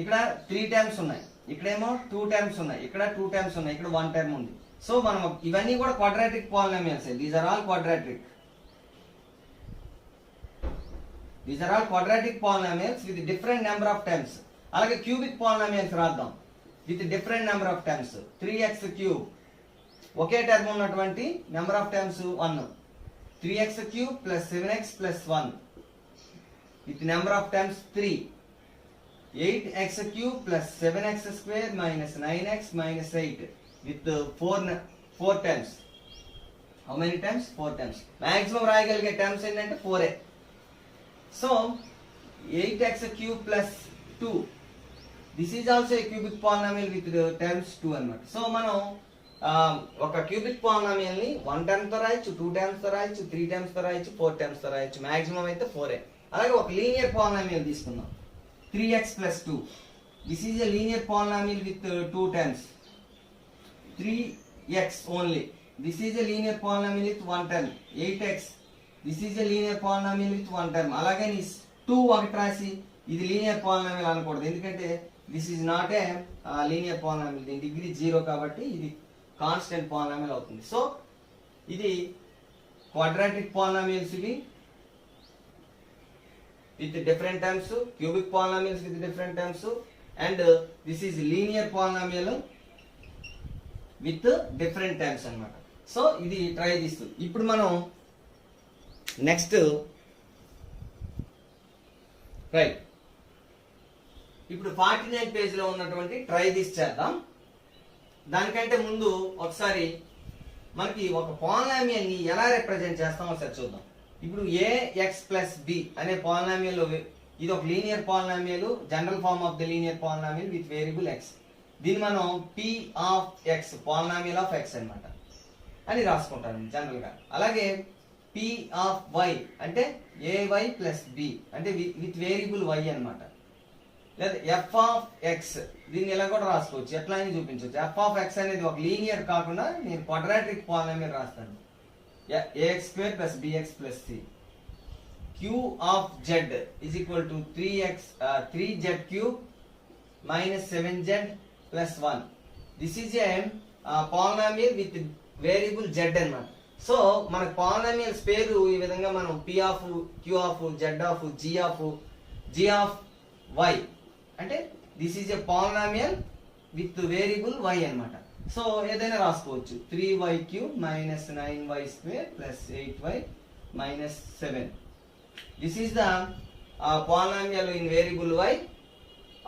ఇక్కడ 3 terms ఉన్నాయి, ఇక్కడేమో 2 terms ఉన్నాయి, ఇక్కడ 2 టర్మ్స్ ఉన్నాయి, ఇక్కడ 1 టర్మ్ ఉంది. సో మనం ఇవన్నీ కూడా quadratic polynomials. These are all quadratic. These are all quadratic polynomials with different number of terms. అలాగే క్యూబిక్ పాలినామియల్స్ రాద్దాం with different number of terms. 3x³ ఒకే టర్మ్ ఉన్నటువంటి number of terms 1. 3x³ plus 7x plus 1 with number of terms 3. 8x³ plus 7x² minus 9x minus 8 with 4 terms. How many terms? 4 terms. Maximum రాయగలిగే terms ఏంటంటే 4. So 8x³ plus 2. This is also a cubic polynomial with the terms 2 అన్నమాట. So మనం ఒక cubic polynomial ని 1 term తో రాయొచ్చు, 2 terms తో రాయొచ్చు, 3 terms తో రాయొచ్చు, 4 టర్మ్స్ తో రాయొచ్చు. మాక్సిమం అయితే 4. అలాగే ఒక లీనియర్ పాలినామియల్ తీసుకుందాం. 3x plus 2. This is a linear polynomial with 2 terms. 3x only. This is a linear polynomial with 1 term. 8x. This is a linear polynomial with 1 term. అలాగే నీ 2 ఒకటి రాసి ఇది లీనియర్ పాలినామియల్ అనకూడదు, ఎందుకంటే this is not a linear polynomial. దీని degree 0 కాబట్టి ఇది కాన్స్టెంట్ పాలినామియల్ అవుతుంది. సో ఇది క్వాడ్రాటిక్ పాలినామియల్స్ ఇవి with different terms, cubic polynomials with different terms, and this is linear polynomial with different terms అన్నమాట. సో ఇది ట్రై చేస్తుంది. ఇప్పుడు మనం నెక్స్ట్ రైట్ ఇప్పుడు 49 పేజీలో ఉన్నటువంటి ట్రై దిస్ చేద్దాం. దానికంటే ముందు ఒకసారి మనకి ఒక పాలినామియల్ ని ఎలా రిప్రజెంట్ చేస్తామో ఒకసారి చూద్దాం. ఇప్పుడు ax plus b అనే పాలినామియల్ ఇది ఒక linear polynomial, general form of the linear polynomial with variable x. దీన్ని మనం p of x polynomial of x అన్నమాట అని రాసుకుంటాం జనరల్ గా. అలాగే p ఆఫ్ y అంటే ay plus b అంటే విత్ వేరియబుల్ y అన్నమాట. లేదా f ఆఫ్ x దీన్ని ఇలా కూడా రాసుకోవచ్చు, ఎట్లా అని చూపించవచ్చు. f ఆఫ్ x అనేది ఒక లీనియర్ కాకుండా నేను క్వాడ్రాటిక్ పాలినామియల్ రాస్తాను. ax² plus bx plus c. q of z is equal to 3z³ minus 7z plus 1. This is a polynomial with variable z అన్నమాట. సో మనకు పాలినామియల్స్ పేరు ఈ విధంగా మనం p of q of z of g of y అంటే this is a polynomial with variable y అన్నమాట. So ఏదైనా రాసుకోవచ్చు. 3y³ minus 9y² plus 8y minus 7. This is the polynomial in variable y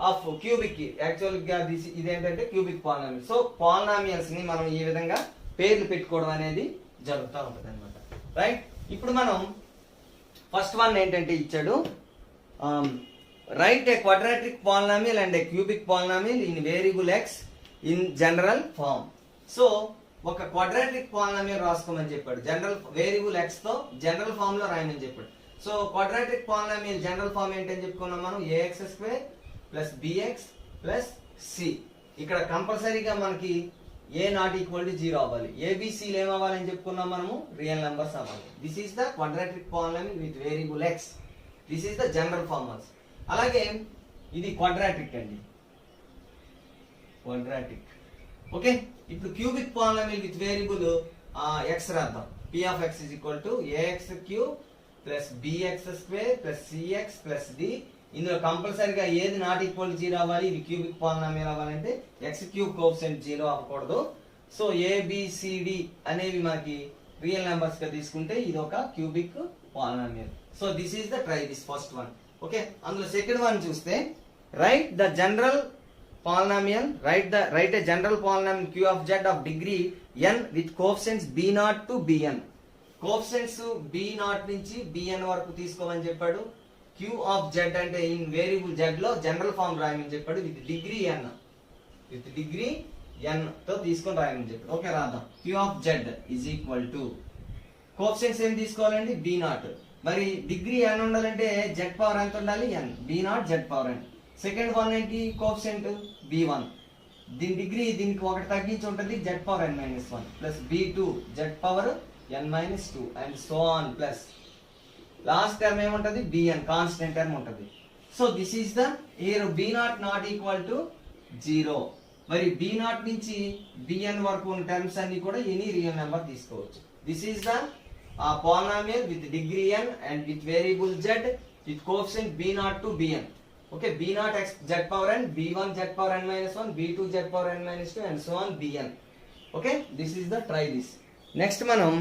of cubic. యాక్చువల్గా ఇదేంటంటే cubic polynomial. So polynomials ని మనం ఈ విధంగా పేర్లు పెట్టుకోవడం అనేది జరుగుతూ ఉంటుంది అనమాట. రైట్ ఇప్పుడు మనం ఫస్ట్ వన్ ఏంటంటే ఇచ్చాడు, write a quadratic polynomial and a cubic polynomial in variable x in general form. So ఒక క్వాడ్రాటిక్ పాలినామియల్ రాసుకోమని చెప్పాడు. జనరల్ వేరియబుల్ x తో జనరల్ ఫార్మ్ లో రాయమని చెప్పాడు. So quadratic polynomial general form ఏంటని చెప్పుకున్నాం మనం, ax² plus bx plus c. ఇక్కడ కంపల్సరీగా మనకి a నాట్ ఈక్వల్ టు 0 అవ్వాలి. ఏబిసిలు ఏమవ్వాలని చెప్పుకున్నాం మనము, రియల్ నెంబర్స్ అవ్వాలి. This is the quadratic polynomial with variable x. This is the general form also. అలాగే ఇది క్వాడ్రాటిక్ అండి, క్వాడ్రాటిక్. ఓకే ఇప్పుడు cubic polynomial with variable x రాద్దాం. p of x is equal to ax³ plus bx² plus cx plus d. ఇందులో కంపల్సరీగా ఏది not equal 0 అవ్వాలి, ఇది క్యూబిక్ పాలినామియల్ అవ్వాలంటే x³ కోఎఫిషియంట్ 0 అవ్వకూడదు. సో ABCD అనేవి మనకి రియల్ నెంబర్స్ గా తీసుకుంటే ఇది ఒక cubic polynomial. So this is the try this first one. Okay, అందులో సెకండ్ వన్ చూస్తే right the general polynomial, write a general polynomial q of z of degree n with coefficients b0 to bn. coefficients b0 నుంచి bn వరకు తీసుకోమని చెప్పాడు. q of z అంటే in variable z లో general form రాయమని చెప్పాడు with degree n తో తీసుకొని రాయమని చెప్పాడు. ఓకే, రాద్దాం. q of z is equal to coefficients ఏం తీసుకోవాలండి, b0. మరి డిగ్రీ n ఉండాలంటే z పవర్ ఎంత ఉండాలి, n. b0 z power n. Second one ఏంటి, కోఎఫిషియంట్ b1. దీని డిగ్రీ దీనికి ఒకటి తగ్గించి ఉంటుంది, z power n - 1 plus b2 z power n - 2 and so on plus last term ఏముంటది, bn కాన్స్టెంట్ టర్మ్ ఉంటది. So this is the here b0 not equal to 0. మరి b0 నుంచి bn వరకు ఉన్న టర్మ్స్ అన్ని కూడా ఎనీ రియల్ నెంబర్ తీసుకోవచ్చు. This is the polynomial with degree n and with variable z with coefficient b0 to bn. Okay, b0 x z power n, b1 z power n minus 1, b2 z power n minus 2 and so on bn. Okay, this is the try this. Next మనం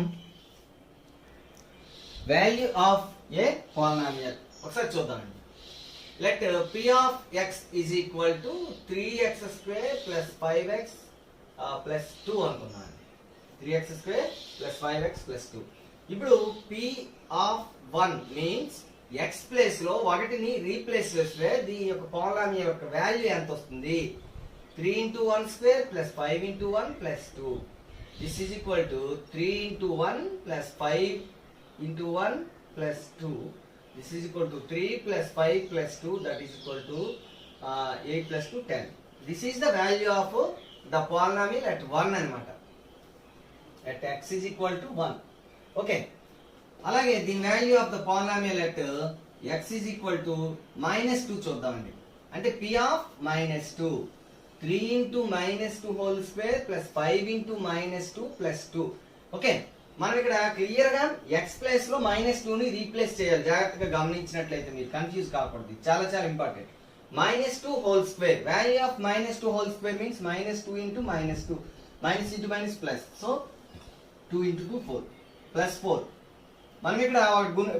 value of a polynomial ఒకసారి చూద్దామండి. Let p of x is equal to 3x square plus 5x plus 2 అనుకున్నాను. 3x square plus 5x plus 2. ఇప్పుడు p of 1 means x place లో ఒకటిని replace చేస్తే దీని యొక్క పాలినామియల్ యొక్క వాల్యూ ఎంత వస్తుంది, 3 into 1 square plus 5 into 1 plus 2. This is equal to 3 into 1 plus 5 into 1 plus 2. This is equal to 3 plus 5 plus 2, that is equal to 8 plus 2 10. This is the value of the polynomial at 1 అన్నమాట. At x is equal to 1. Okay. అలాగే దీని value of the polynomial at x is equal to -2 చూద్దామండి. అంటే p of -2 3 into -2 whole square plus 5 into -2 plus 2. Okay, మనం ఇక్కడ clear గా x place లో -2 ని రీప్లేస్ చేయాలి. జాగ్రత్తగా గమనించినట్లయితే మీరు కన్ఫ్యూజ్ కాకూడదు, చాలా చాలా important. -2 whole square, value of -2 whole square means -2 into -2, minus into minus plus, so 2 into 2 4 plus 4. మనం ఇక్కడ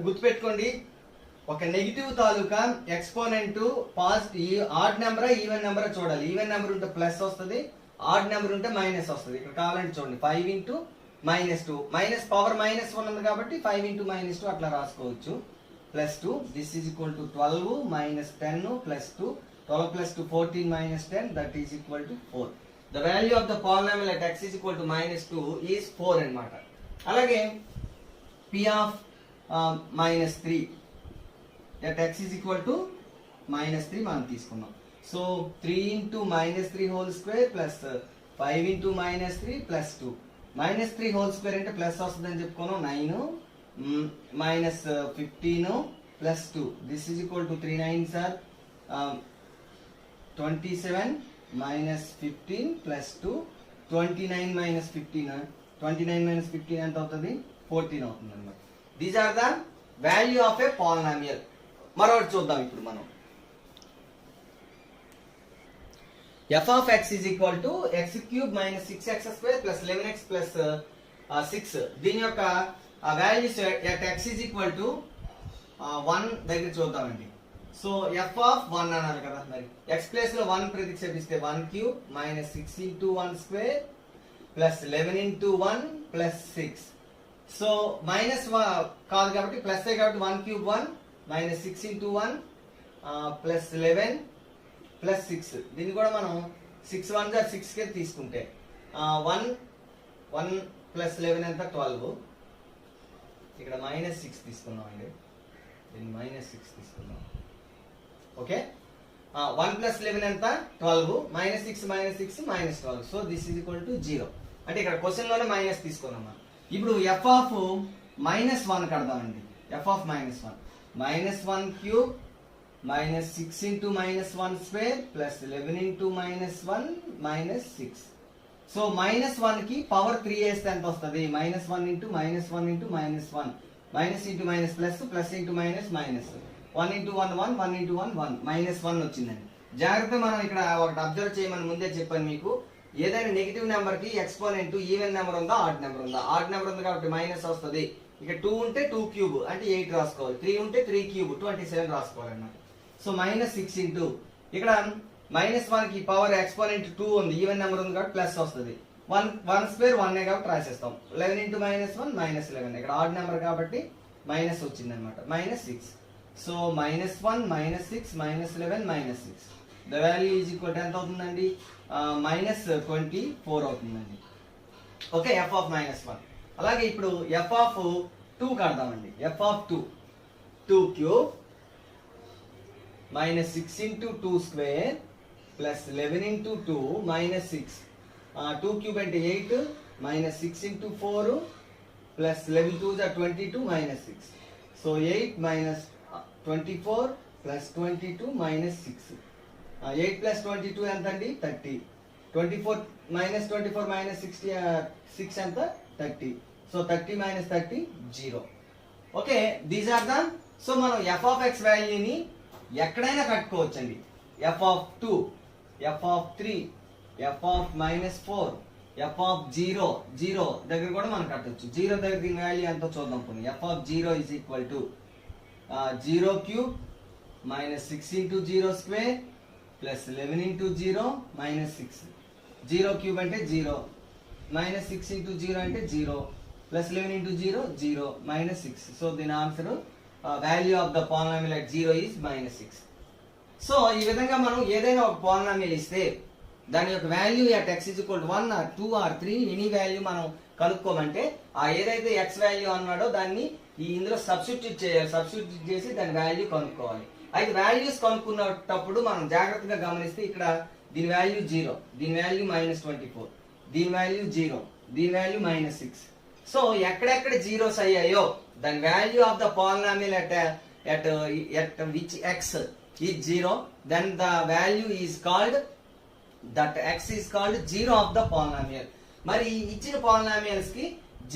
గుర్తుపెట్టుకోండి, ఒక నెగిటివ్ తాలూకా ఎక్స్పోనెంట్ పాజిటివ్ ఆడ్ నెంబరా ఈవెన్ నెంబరా చూడాలి. ఈవెన్ నెంబర్ ఉంటే ప్లస్ వస్తుంది, ఆడ్ నెంబర్ ఉంటే మైనస్ వస్తుంది. ఇక్కడ కావాలంటే చూడండి 5 into -2, మైనస్ పవర్ -1 ఉంది కాబట్టి 5 into -2 అట్లా రాసుకోవచ్చు. Plus 2, this is equal to 12 minus 10 plus 2, 12 plus 2 14 minus 10, that is equal to 4. The value of the polynomial at x is equal to -2 is 4 అన్నమాట. అలాగే p of -3 at x is equal to -3 మనం తీసుకున్నాం. So 3 into -3 whole square plus 5 into -3 plus 2. -3 whole square అంటే plus వస్తుందని చెప్పుకున్నాం. 9 minus 15 plus 2. This is equal to 3 9s are 27 minus 15 plus 2. 29 minus 15 29 minus 15 ఎంత అవుతుంది, 14 అవుతుంది అన్నమాట. These are the value of a polynomial. మరొకటి చూద్దాం ఇప్పుడు మనం. f of x is equal to x cube minus 6x square plus 11x plus 6. దీని యొక్క values at x is equal to 1 దగ్గర చూద్దామండి. సో f of 1 అన్నారు కదా, మరి x ప్లేస్ లో 1 ప్రతిక్షేపిస్తే 1 cube minus 6 into 1 square plus 11 into 1 plus 6. So minus కాదు కాబట్టి ప్లస్ కాబట్టి 1 cube 1 minus 6 into 1 plus 11 plus 6. దీన్ని కూడా మనం 6 1 గా 6 కే తీసుకుంటే 1 plus 11 ఎంత 12. ఇక్కడ -6 తీసుకున్నాం అండి, దీన్ని -6 తీసుకున్నాం. ఓకే, 1 plus 11 ఎంత 12, -6 -6 -12. So this is equal to 0. అంటే ఇక్కడ క్వశ్చన్ లోనే మైనస్ తీసుకున్నాం మనం. ఇప్పుడు f of -1 కడదామండి. f of -1 -1 cube minus 6 into -1 square plus 11 into -1 minus 6. So -1 కి పవర్ 3 వేస్తే ఎంత వస్తుంది, -1 into -1 into -1 minus into minus plus plus into minus minus 1 into 1 1 1 into 1 1 -1 వచ్చిందండి. జాగ్రత్త, మనం ఇక్కడ ఒకటి అబ్జర్వ్ చేయమని ముందే చెప్పాను మీకు. ఏదైనా నెగిటివ్ నెంబర్ కి ఎక్స్పోనెంట్ ఈవెన్ నెంబర్ ఉందా ఆడ్ నెంబర్ ఉందా, ఆడ్ నెంబర్ ఉంది కాబట్టి మైనస్ వస్తుంది, ఇక 2 ఉంటే 2 క్యూబ్ అంటే 8 రాసుకోవాలి, 3 ఉంటే 3 క్యూబ్ 27 రాసుకోవాలన్నమాట. సో -6 ఇంటూ ఇక్కడ -1 కి పవర్ ఎక్స్పోనెంట్ 2 ఉంది, ఈవెన్ నెంబర్ ఉంది కాబట్టి ప్లస్ వస్తుంది. 1 స్క్వేర్ 1 కాబట్టి రాసేస్తాం. 11 ఇంటూ -1 -11, ఇక్కడ ఆడ్ నెంబర్ కాబట్టి మైనస్ వచ్చింది అనమాట, -6. So -1 -6 -11 -6, the value is equal to ఎంత అవుతుందండి, -24 అవుతుందండి. Okay, f of -1. అలాగే ఇప్పుడు f of 2 కడదామండి. f of 2 cube -6 into 2 square plus 11 into 2 -6. 2 cube అంటే 8 -6 into 4 plus 11 2 22 -6. So 8 minus 24 plus 22 minus 6. 8 plus 22 ఎంత అండి, 30. 24 minus 24 minus 6 ఎంత, 30. So 30 minus 30 0. Okay, these are the, so మనం f ఆఫ్ x వాల్యూని ఎక్కడైనా కట్టుకోవచ్చండి. f of 2, f of 3, f of -4, f of 0 దగ్గర కూడా మనం కట్టొచ్చు. 0 దగ్గర దీని వాల్యూ ఎంతో చూద్దాం. పోనీ f of 0 is equal to 0 cube -6 into 0 square plus 11 into 0 -6. 0 cube అంటే 0, -6 ఇంటూ 0 అంటే 0, ప్లస్ 11 ఇంటూ 0 0 -6. సో దీని answer value of the polynomial at 0 is -6. So ఈ విధంగా మనం ఏదైనా ఒక పాలినామియల్ ఇస్తే దాని యొక్క value at x is equal to 1 or 2 or 3 any value మనం కనుక్కోమంటే ఆ ఏదైతే x వాల్యూ అన్నాడో దాన్ని ఇందులో సబ్స్టిట్యూట్ చేయాలి. సబ్స్టిట్యూట్ చేసి దాని వాల్యూ కనుక్కోవాలి. అయితే వాల్యూస్ కనుక్కున్నప్పుడు మనం జాగ్రత్తగా గమనిస్తే ఇక్కడ దీని వాల్యూ 0, దీని వాల్యూ -24, దీని వాల్యూ 0, దీని వాల్యూ -6. సో ఎక్కడెక్కడ జీరోస్ అయ్యాయో దాని value of the polynomial at which x is 0, then the value is called, that x is called 0 of the polynomial. మరి ఇచ్చిన పాలినామియల్స్ కి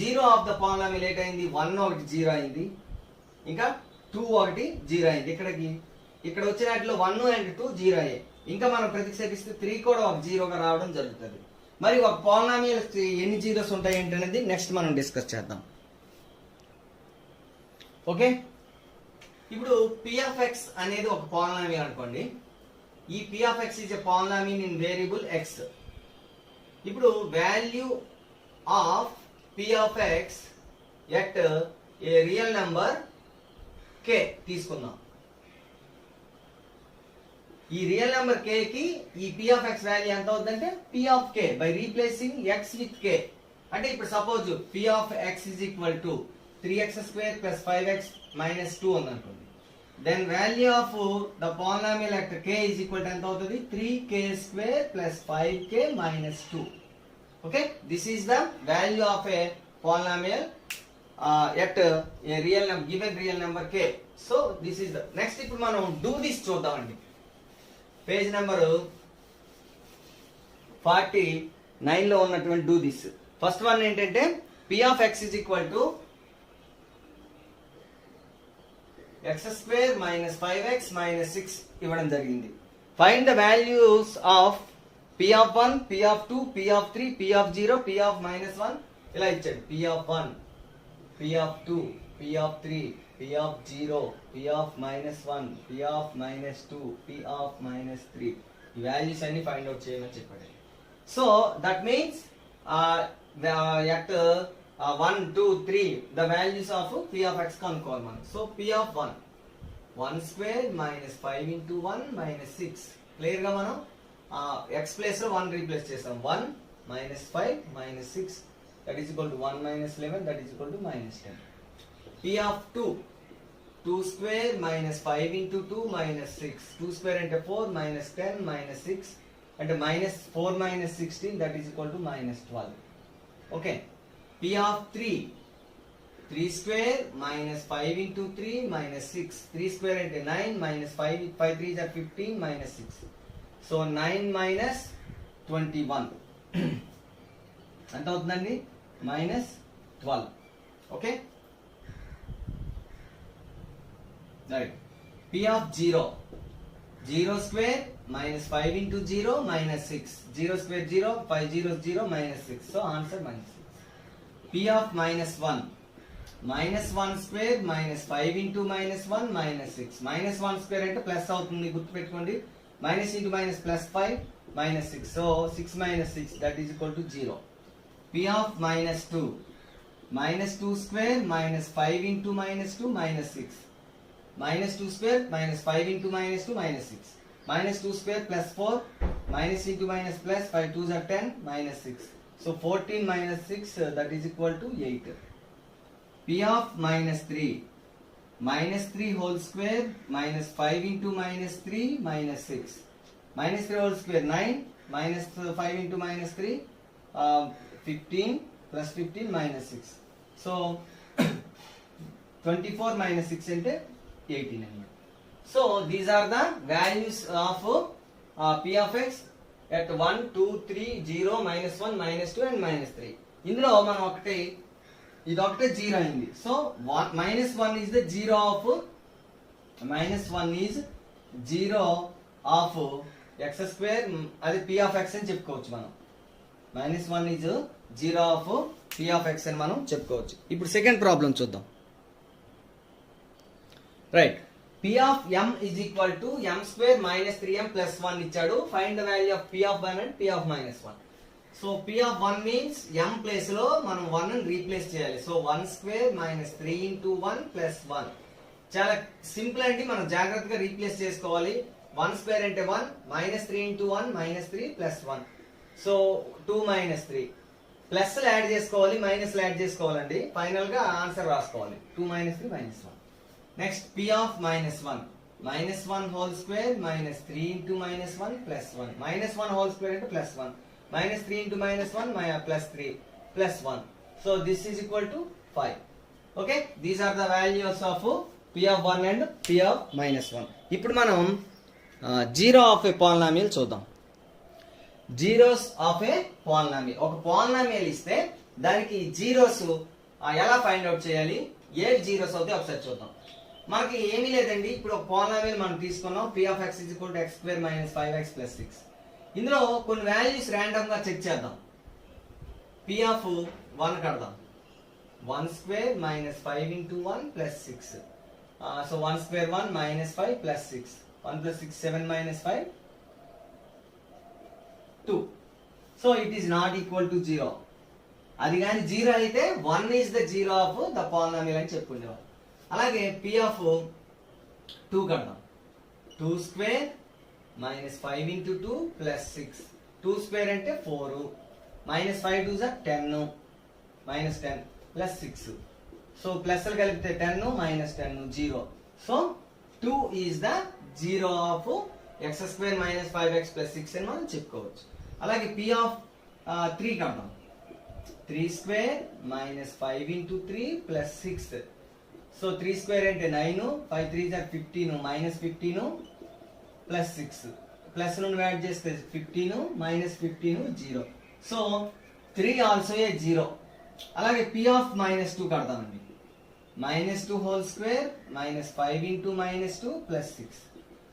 0 ఆఫ్ ద పాలినామియల్ ఏంటైంది, 1 ఒకటి 0 అయింది, ఇంకా 2 ఒకటి 0 అయింది. ఇక్కడ వచ్చినట్లు 1 and 2 0 అయ్యాయి. ఇంకా మనం ప్రతిక్షేపిస్తే 3 కూడా ఒక 0గా రావడం జరుగుతుంది. మరి ఒక పాలినామియల్ ఎన్ని జీరోస్ ఉంటాయి ఏంటనేది నెక్స్ట్ మనం డిస్కస్ చేద్దాం. ఓకే, ఇప్పుడు p of x అనేది ఒక పాలినామియల్ అనుకోండి. ఈ p of x is a polynomial in variable x. ఇప్పుడు value of p of x at a real number k తీసుకుందాం. ఈ రియల్ నెంబర్ k కి ఈ p of x వాల్యూ ఎంత అవుతుందంటే p of k by replacing x with k. అంటే ఇప్పుడు suppose p of x is equal to 3x square plus 5x minus 2 ఉంది అనుకోండి. Then value of the polynomial at k is equal to ఎంత అవుతుంది, 3k square plus 5k minus 2. Okay, this is the value of a polynomial at a real number, given real number k. So this is the next. ఇప్పుడు మనం do this చూద్దామండి. Page number 49 లో ఉన్నటువంటి do this. First one ఏంటంటే p of x is equal to x square minus 5x minus 6 ఇవ్వడం జరిగింది. Find the values of p of 1, p of 2, p of 3, p of 0, p of -1 ఇలా ఇచ్చాడు. p of 1, p of 2, p of 3, p of 0, p of -1, p of -2, p of -3 ఈ values అన్ని find out చేయమని చెప్పాడు. So that means at 1, 2, 3 the values of p of x కనుక్కోవాలి మనం. So p of 1 square minus 5 into 1 minus 6. Clear గా మనం x place లో 1 replace చేస్తాం. 1 minus 5 minus 6 that is equal to 1 minus 11 that is equal to -10. p of 2 square minus 5 into 2 minus 6. 2 square అంటే 4 minus 10 minus 6 అంటే -4 minus 16 that is equal to -12. Okay, p of 3 square minus 5 into 3 minus 6. 3 square అంటే 9 minus 5 3 are 15 minus 6. So 9 minus 21 ఎంత అవుతుందండి, -12. Okay, right. p of 0 square minus 5 into 0 minus 6. 0 square 0, 5 0 0 minus 6. So answer -6. p of -1 minus 1 square minus 5 into minus 1 minus 6. Minus 1 square అంటే plus అవుతుంది గుర్తుపెట్టుకోండి. Minus into minus plus 5 minus 6. So 6 minus 6 that is equal to 0. P of minus 2. Minus 2 square minus 5 into minus 2 minus 6. Minus 2 square minus 5 into minus 2 minus 6. Minus 2 square plus 4 minus into minus plus 5 2s are 10 minus 6. So 14 minus 6 that is equal to 8. P of minus 3. Minus 3 whole square minus 5 into minus 3 minus 6. Minus 3 whole square 9 minus 5 into minus 3 15 plus 15 minus 6. So 24 minus 6 into 18. So these are the values of P of x at 1, 2, 3, 0, minus 1, minus 2 and minus 3. ఇందులో మనం ఒకటి ఇది ఒకటే 0 అయింది. So minus 1 is the 0 of minus 1 is 0 of x square, అది P of x అని చెప్పుకోవచ్చు మనం. minus 1 is 0 of P of x అని మనం చెప్పుకోవచ్చు. ఇప్పుడు సెకండ్ ప్రాబ్లం చూద్దాం. Right, P of m is equal to m square minus 3m plus 1 ఇచ్చాడు. Find the value of P of 1 and P of minus 1. So P of 1 means m place లో మనం 1 ని replace చేయాలి. So 1 square minus 3 into 1 plus 1. చాలా simple అండి, మనం జాగ్రత్తగా replace చేసుకోవాలి. 1 square అంటే 1, minus 3 into 1 minus 3 plus 1. So 2 minus 3. Plus add చేసుకోవాలి, మైనస్ యాడ్ చేసుకోవాలండి. ఫైనల్ గా ఆన్సర్ రాసుకోవాలి. 2 minus 3 minus 1. Next, P of minus 1. Minus 1 whole square minus 3 into minus 1 plus 1. Minus 1 whole square into plus 1. Minus 3 into minus 1 plus 3 plus 1. So this is equal to 5. Okay, these are the values of P of 1 and P of minus 1. ఇప్పుడు మనం zero of a polynomial చూద్దాం. Zeros of a polynomial. ఒక polynomial ఇస్తే దానికి zeros ఎలా find out చేయాలి, ఏ zeros అవుతాయి ఒకసారి చూద్దాం. మనకి ఏమీ లేదండి, ఇప్పుడు ఒక పాలినామియల్ మనం తీసుకున్నాం. P of x is equal to x square minus 5x plus 6. ఇందులో కొన్ని వాల్యూస్ ర్యాండమ్ గా చెక్ చేద్దాం. P of 1 కడదాం. 1 square minus 5 into 1 plus 6. So 1 square 1 minus 5 plus 6. 1 plus 6 7 minus 5 2. So it is not equal to 0. అది కానీ 0 అయితే 1 is the 0 of the polynomial అని చెప్పుకునేవారు. అలాగే P of 2 కడదాం. 2 square minus 5 into 2 plus 6. 2 square అంటే 4. minus 5 2s are 10. minus 10 plus 6. So plus కలిపితే 10 minus 10 0. So 2 is the 0 of x square minus 5x plus 6 అని మనం చెప్పుకోవచ్చు. అలాగే P of 3 కడదాం. 3 square minus 5 into 3 plus 6. So 3 square అంటే 9, 5 3s are 15, minus 15 plus 6. Plus నుండి add చేస్తే 15 minus 15 0. So 3 also a 0. అలాగే P of minus 2 కడతామండి. minus 2 whole square minus 5 into minus 2 plus 6.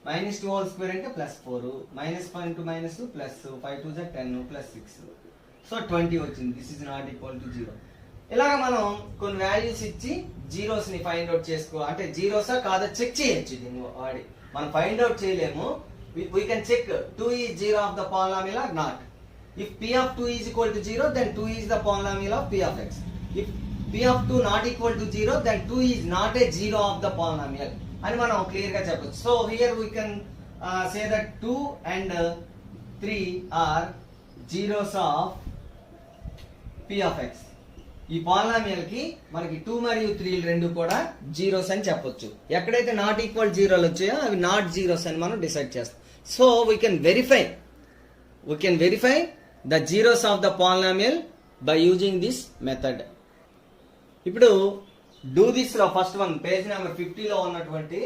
minus 2 whole square అంటే plus 4, minus 5 into minus 2 plus 5 2s are 10 plus 6. So 20 వచ్చింది. This is not equal to 0. ఇలాగ మనం కొన్ని values ఇచ్చి zeros ని find out చేసుకో, అంటే జీరోసా కాదా చెక్ చేయొచ్చు. దీన్ని వాడి మనం ఫైండ్ అవుట్ చేయలేము. we can check 2 is 0 of the polynomial or not. If P of 2 is equal to 0, then 2 is the polynomial of P of x. If P of 2 not equal to 0, then 2 is not a 0 of the polynomial అని మనం clear గా చెప్పొచ్చు. So here we can say that 2 and 3 are zeros of P of x. ఈ polynomial కి మనకి 2 మరియు 3 రెండు కూడా జీరోస్ అని చెప్పొచ్చు. ఎక్కడైతే నాట్ ఈక్వల్ జీరోలు వచ్చాయో అవి నాట్ జీరోస్ అని మనం డిసైడ్ చేస్తాం. So we can verify the zeros of the polynomial by using this method. ఇప్పుడు డూ దిస్ లో ఫస్ట్ వన్ పేజ్ నెంబర్ 50 లో ఉన్నటువంటి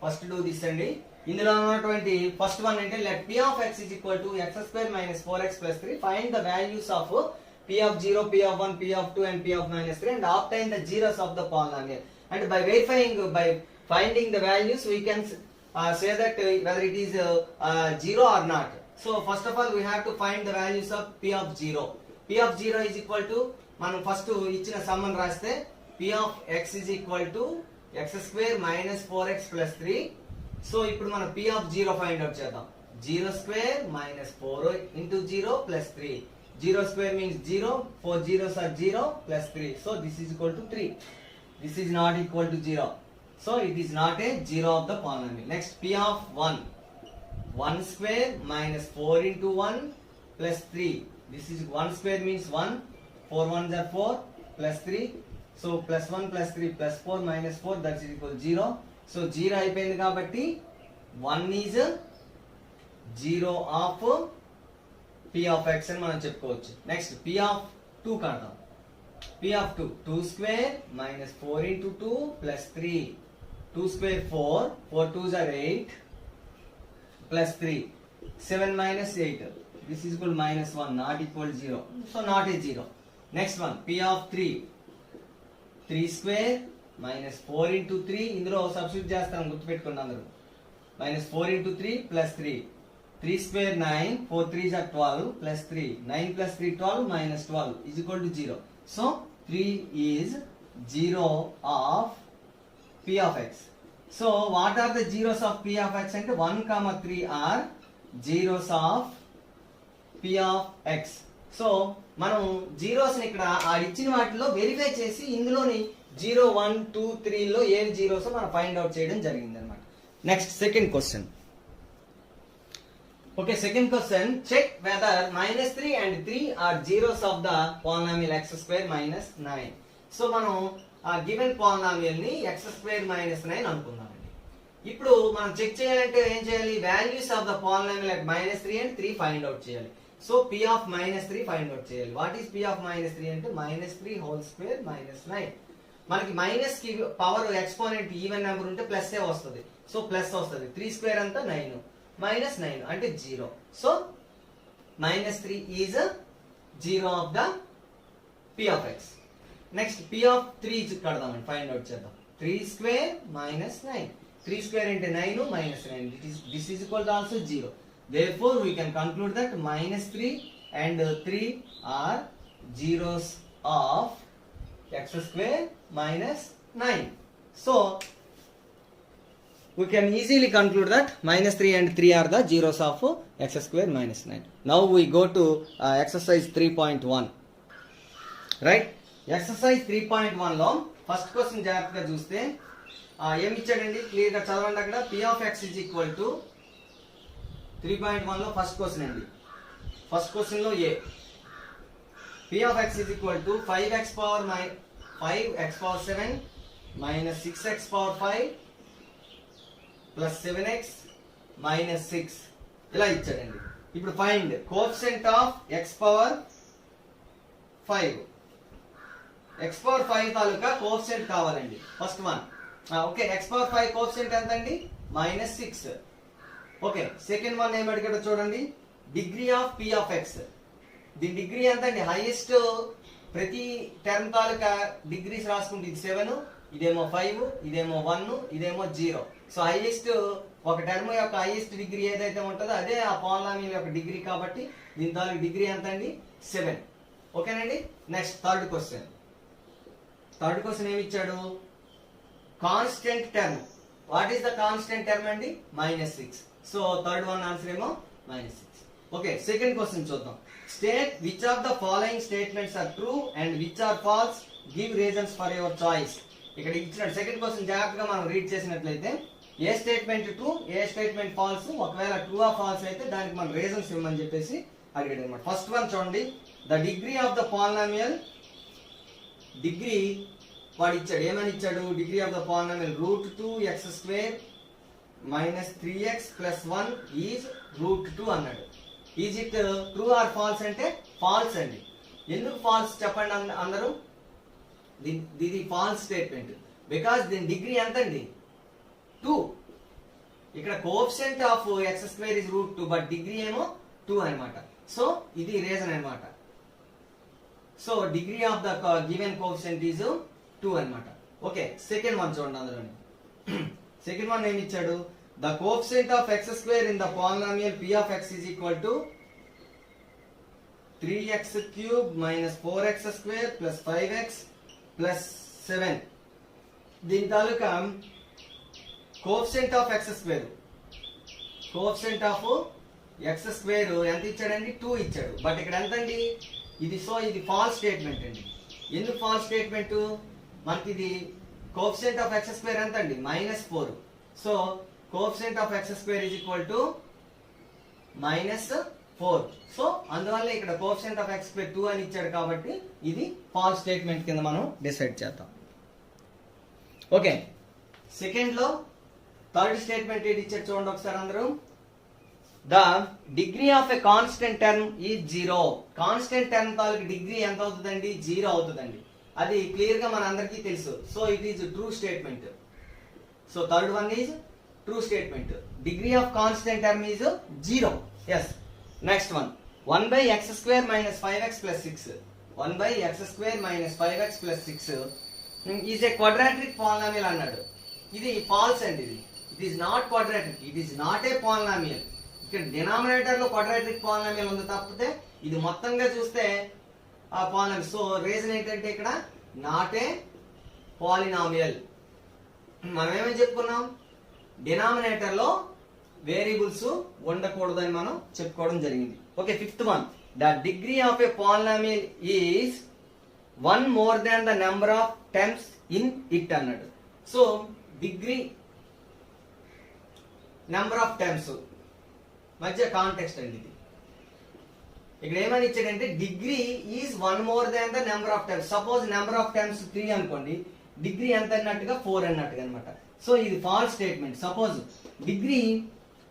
ఫస్ట్ డూ దిస్ అండి. ఇందులో ఉన్నటువంటి ఫస్ట్ వన్ అంటే let P of x is equal to x square minus 4x plus 3. Find the values of P of 0, P of 1, P of 2 and P of minus 3 and obtain the zeros of the polynomial. And by finding the values we can say that whether it is 0 or not. So first of all we have to find the values of P of 0. P of 0 is equal to మనం first ఇచ్చిన someone రాస్తే p of x is equal to x square minus 4x plus 3. So ఇప్పుడు మనం p of 0 find out చేద్దాం. 0 square minus 4 into 0 plus 3. 0 square means 0, 4 zeros are 0 plus 3. So this is equal to 3. This is not equal to 0. So it is not a 0 of the polynomial. Next, p of 1. 1 square minus 4 into 1 plus 3. This is 1 square means 1. 4 ones are 4 plus 3. So plus 1 plus 3 plus 4 minus 4, that is equal to 0. So 0 అయిపోయింది కాబట్టి 1 is 0 of p of x అని మనం చెప్పుకోవచ్చు. Next p of 2 కడదాం. p of 2. 2 square minus 4 into 2 plus 3. 2 square 4. 4 2s are 8 plus 3. 7 minus 8. This is equal to minus 1, not equal to 0. So not a 0. Next one, p of 3. 3 square minus 4 into 3. ఇందులో substitute చేస్తాం, గుర్తుపెట్టుకోండి అందరూ. Minus 4 into 3 plus 3. 3 square 9. 4 3s are 12 plus 3. 9 plus 3 12 minus 12 is equal to 0. So 3 is 0 of p of x. So what are the zeros of p of x? అంటే 1, 3 are zeros of p of x. So మనం zeros ని ఇక్కడ ఆ ఇచ్చిన వాటిలో verify చేసి ఇందులోని 0, 1, 2, 3 లో ఏవి జీరోస్ మనం ఫైండ్ అవుట్ చేయడం జరిగింది అనమాట. Next second question. Okay, second question, check whether -3 and 3 are zeros of the polynomial x square minus 9. So మనం ఆ గివెన్ పాలినామియల్ ని x square minus 9 అనుకుందామండి. ఇప్పుడు మనం చెక్ చేయాలంటే ఏం చేయాలి? Values of the polynomial at -3 and 3 find out చేయాలి. So p of -3 find out చేయాలి. వాట్ ఈస్ p of -3 అంటే -3 హోల్ స్క్వేర్ minus 9. మనకి మైనస్ కి పవర్ ఎక్స్పోనెంట్ ఈవెన్ నెంబర్ ఉంటే ప్లస్ ఏ వస్తుంది. సో ప్లస్ వస్తుంది. 3 స్క్వేర్ అంతా 9 minus 9 అంటే 0. So -3 is 0 of the p of x. Next p of 3 కడదామండి, ఫైండ్ అవుట్ చేద్దాం. 3 స్క్వేర్ minus 9. 3 స్క్వేర్ అంటే 9 minus 9. This is equal to also 0. Therefore, we can conclude that -3 and 3 are zeros of x square minus 9. So, we can easily conclude that -3 and 3 are the zeros of x square minus 9. Now we go to exercise 3.1. Right? Exercise 3.1 లో first question జాగ్రత్తగా చూస్తే ఏమి ఇచ్చాడండి, clear గా చదవండి. అక్కడ p of x is equal to 3.1 లో first question అండి. ఫస్ట్ క్వశ్చన్ లో ఏ p of x is equal to 5x power 7 minus 6x power 5 plus 7x minus 6 ఇలా ఇచ్చాడండి. ఇప్పుడు find coefficient of x power 5. x power 5 తాలూకా coefficient కావాలండి. First one. Okay, x power 5 coefficient ఎంత అండి? -6. Okay, second one ఏం అడిగాడో చూడండి. Degree of p of x. దీని డిగ్రీ ఎంత అండి? హైయెస్ట్ ప్రతి టర్మ్ తాలూకా డిగ్రీస్ రాసుకుంటే ఇది 7, ఇదేమో 5, ఇదేమో 1, ఇదేమో 0. సో హైయెస్ట్ ఒక టర్మ్ యొక్క హైయెస్ట్ డిగ్రీ ఏదైతే ఉంటుందో అదే ఆ పాలినామియల్ యొక్క డిగ్రీ కాబట్టి దీని తాలూకు డిగ్రీ ఎంత అండి? 7. ఓకేనండి. Next third question. Third question ఏమి ఇచ్చాడు? Constant term. What is the constant term అండి? -6. సో థర్డ్ వన్ ఆన్సర్ ఏమో -6. ఓకే, సెకండ్ క్వశ్చన్ చూద్దాం. State which of the following statements are true and which are false, give reasons for your choice. ఇక్కడ ఇచ్చిన second question జాగ్రత్తగా మనం read చేసినట్లయితే ఏ statement true, ఏ స్టేట్మెంట్ ఫాల్స్, ఒకవేళ ట్రూ ఆ ఫాల్స్ అయితే దానికి మనం రీజన్స్ ఇవ్వమని చెప్పేసి అడిగాడు అనమాట. ఫస్ట్ వన్ చూడండి. The degree of the polynomial, degree వాడు ఇచ్చాడు. ఏమని ఇచ్చాడు? Degree of the polynomial √2x square minus 3x plus 1 is √2 అన్నాడు. Is it true or false అంటే ఫాల్స్ అండి. ఎందుకు ఫాల్స్ చెప్పండి అందరూ? ఇది ఫాల్స్ స్టేట్మెంట్. బికాస్ దీని డిగ్రీ ఎంత అండి? 2. ఇక్కడ coefficient of x square is √2 but degree ఏమో 2 అన్నమాట. సో ఇది రీజన్ అన్నమాట. So degree of the given coefficient is 2 అన్నమాట. ఓకే, సెకండ్ వన్ చూడండి. అందులోని సెకండ్ వన్ ఏమి ఇచ్చాడు? The coefficient of x square in the polynomial p of x is equal to 3x cube minus 4x square plus 5x plus 7. దీని తాలూకా coefficient of x square, coefficient of x square ఎంత ఇచ్చాడండి? 2 ఇచ్చాడు. But ఇక్కడ ఎంత అండి ఇది? So ఇది ఫాల్స్ స్టేట్మెంట్ అండి. ఎందుకు ఫాల్స్ స్టేట్మెంట్? మనకి ఇది కోఎఫిషియంట్ ఆఫ్ ఎక్స్ స్క్వేర్ ఎంత అండి? -4. So coefficient of x square is equal to -4. So అందువల్ల ఇక్కడ కోఎఫిషియంట్ ఆఫ్ ఎక్స్ స్క్వేర్ 2 అని ఇచ్చాడు కాబట్టి ఇది ఫాల్స్ స్టేట్మెంట్ కింద మనం డిసైడ్ చేద్దాం. ఓకే, సెకండ్ లో థర్డ్ స్టేట్మెంట్ ఏంటి ఇచ్చాడు చూడండి ఒకసారి అందరూ. The degree of a constant term is 0. Constant term తాలూకు డిగ్రీ ఎంత అవుతుందండి? 0 అవుతుందండి. అది క్లియర్ గా మన అందరికీ తెలుసు. So it is true statement. So third one is true statement. Degree of constant term is 0. Yes. Next one 1/x² - 5x + 6. 1/x² - 5x + 6 is a quadratic polynomial అన్నాడు. ఇది ఫాల్స్ అండి. It is not quadratic, it is not A polynomial. ఇక్కడ denominator లో quadratic polynomial ఉంది తప్పితే ఇది మొత్తంగా చూస్తే ఆ పాలినామియల్. సో రీజన్ ఏంటంటే ఇక్కడ నాట్ ఏ పాలినామియల్. మనం ఏమని చెప్పుకున్నాం? డినామినేటర్ లో వేరియబుల్స్ ఉండకూడదని మనం చెప్పుకోవడం జరిగింది. Okay, fifth one, the degree of a polynomial is 1 more than the number of terms in it అన్నాడు. So degree number of terms మధ్య కాంటెక్స్ట్ అండి ఇది. ఇక్కడ ఏమని ఇచ్చాడంటే degree is 1 more than the number of terms. Suppose number of terms 3 అనుకోండి, degree ఎంత అన్నట్టుగా 4 అన్నట్టుగా అనమాట. సో ఇది ఫాల్స్ స్టేట్మెంట్. సపోజ్ డిగ్రీ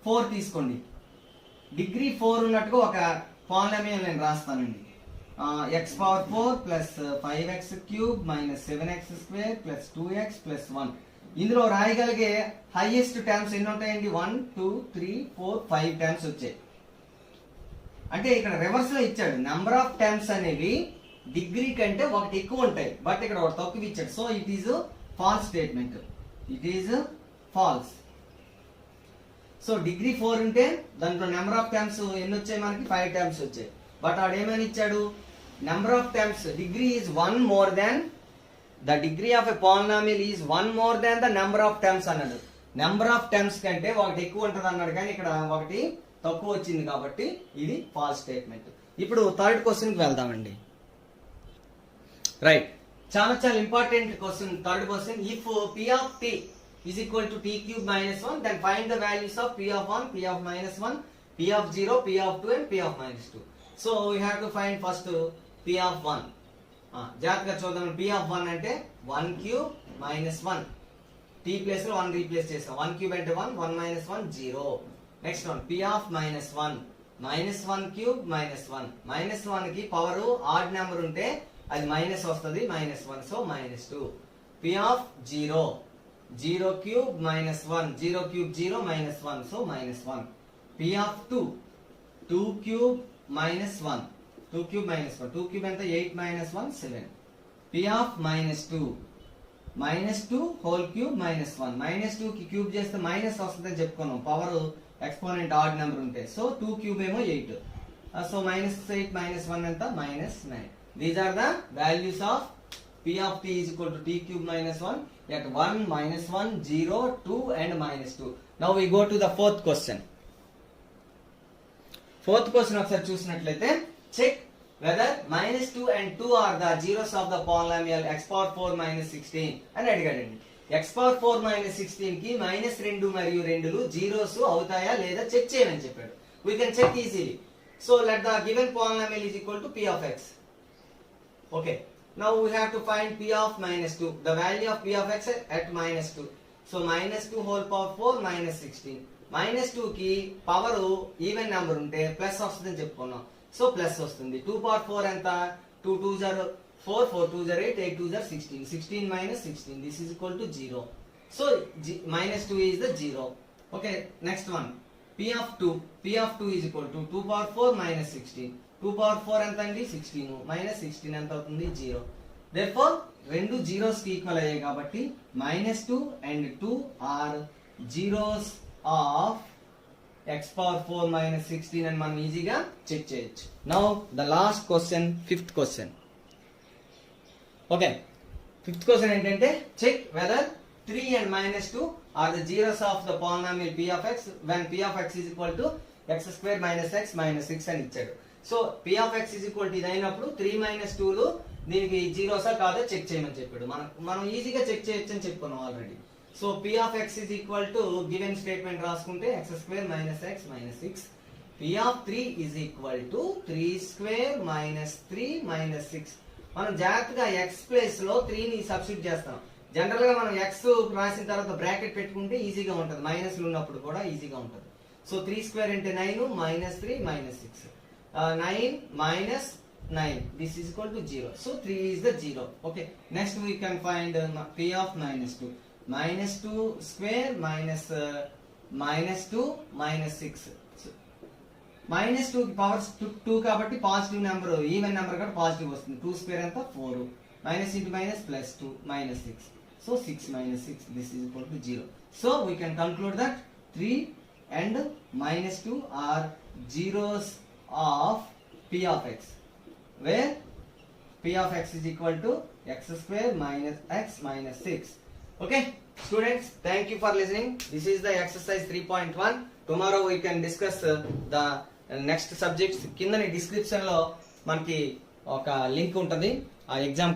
4 తీసుకోండి, డిగ్రీ 4 ఉన్నట్టుగా ఒక పాలినామియల్ నేను రాస్తానండి. x⁴ plus 5x³ - 7x² plus 2x plus 1. ఇందులో రాయగలిగే హైయెస్ట్ టర్మ్స్ ఎన్ని ఉంటాయండి? 1 2 3 4 5 టర్మ్స్ వచ్చాయి. అంటే ఇక్కడ రివర్స్ లో ఇచ్చాడు. నెంబర్ ఆఫ్ టర్మ్స్ అనేవి డిగ్రీ కంటే ఒకటి ఎక్కువ ఉంటాయి, బట్ ఇక్కడ ఒకటి తక్కువ ఇచ్చాడు. So it is false statement. It is false. So degree 4 ఉంటే దాంట్లో నెంబర్ ఆఫ్ టర్మ్స్ ఎన్ని వచ్చాయి? మనకి 5 టర్మ్స్ వచ్చాయి. బట్ ఆడు ఏమని ఇచ్చాడు? Number of terms degree is 1 more than the degree of a polynomial is 1 more than the number of terms అన్నాడు. నెంబర్ ఆఫ్ టర్మ్స్ కంటే ఒకటి ఎక్కువ ఉంటుంది అన్నాడు, కానీ ఇక్కడ ఒకటి తక్కువ వచ్చింది కాబట్టి ఇది ఫాల్స్ స్టేట్మెంట్. ఇప్పుడు థర్డ్ క్వశ్చన్ కి వెళ్దామండి. రైట్, చాలా చాలా important question. Third question, if p of t is equal to t³ - 1, then find the values of p of 1, p of -1, p of 0, p of 2 and p of -2. So we have to find first p of 1. జాగ్రత్తగా చూద్దాం. p of 1 అంటే 1³ - 1. t place లో 1 replace చేస్తాం. 1³ అంటే 1, 1 - 1 0. Next one p of -1, -1³ - 1. -1 కి power add number ఉంటే అది minus వస్తుంది, -1, so -2. p of 0, 0³ - 1, 0³ 0 -1, so -1. p of 2, 2³ - 1, 2³ - 1, 2³ ఎంత? 8 - 1 7. p of -2, -2 whole cube -1. -2 కి క్యూబ్ చేస్తే మైనస్ వస్తుందని చెప్పుకున్నాం, పవర్ ఎక్స్పోనెంట్ ఆడ్ నెంబర్ ఉంటే. సో 2³ ఏమో 8, సో -8 - 1 ఎంత? -9. These are the values of p of t is equal to t³ - 1 at 1, -1, 0, 2 and -2. Now we go to the fourth question. Fourth question ఒకసారి చూసినట్లయితే, check whether -2 and 2 are the zeros of the polynomial x⁴ - 16 అని అడిగాడండి. x⁴ - 16 కి -2 మరియు 2లు zeros అవుతాయా లేదా check చేయమని చెప్పాడు. We can check easily. So let the given polynomial is equal to p of x. Okay. Now we have to find p of -2. The value of p of x at -2. So -2 whole power 4 -16. -2 కి power even number ఉంటే plus వస్తుందని చెప్పుకున్నాం. So plus వస్తుంది. 2 power 4 ఎంత? 2 2s are 4, 4 2s are 8, 8 2s are 16. 16 - 16. This is equal to 0. So -2 is the 0. Okay. Next one. p of 2. p of 2 is equal to 2 power 4 - 16. 2 power 4 ఎంత అండి? 16. -16 ఎంత అవుతుంది? 0. Therefore రెండు జీరోస్ కి ఈక్వల్ అయ్యాయి కాబట్టి -2 and 2 are zeros of x⁴ - 16 అని మనం ఈజీగా చెక్ చేయొచ్చు. Now the last question, fifth question. Okay, fifth question ఏంటంటే check whether 3 and -2 are the zeros of the polynomial p of x when p of x is equal to x square minus x minus 6 అని ఇచ్చాడు. So p of x is equal to ఇది అయినప్పుడు 3 - 2లు దీనికి జీరోసా కాదో check చేయమని చెప్పాడు. మనం ఈజీగా చెక్ చేయొచ్చు అని చెప్పుకున్నాం already. So p of x is equal to given statement రాసుకుంటే x square minus x minus 6. p of 3 is equal to 3 square minus 3 minus 6. మనం జాగ్రత్తగా x ప్లేస్ లో 3ని సబ్స్టిట్యూట్ చేస్తాం. జనరల్ గా మనం x రాసిన తర్వాత బ్రాకెట్ పెట్టుకుంటే ఈజీగా ఉంటుంది, మైనస్లు ఉన్నప్పుడు కూడా ఈజీగా ఉంటుంది. సో 3 స్క్వేర్ అంటే 9 minus 3 minus 6. 9 minus 9, this is equal to 0. So 3 is the 0. Okay, next we can find p of -2. -2 square minus 2 minus 6. So, -2 కి పవర్ 2 కాబట్టి పాజిటివ్ నెంబర్, ఈవెన్ నెంబర్ కాబట్టి పాజిటివ్ వస్తుంది. 2 స్క్వేర్ అంతా 4. Minus into minus plus 2 minus 6. So 6 minus 6, this is equal to 0. So we can conclude that 3 and -2 are zeros of p of x, where p of x is equal to x square minus x minus 6. Okay students, thank you for listening. This is the exercise 3.1. Tomorrow we can discuss the next subjects. కింద description లో మనకి ఒక link ఉంటుంది ఆ exam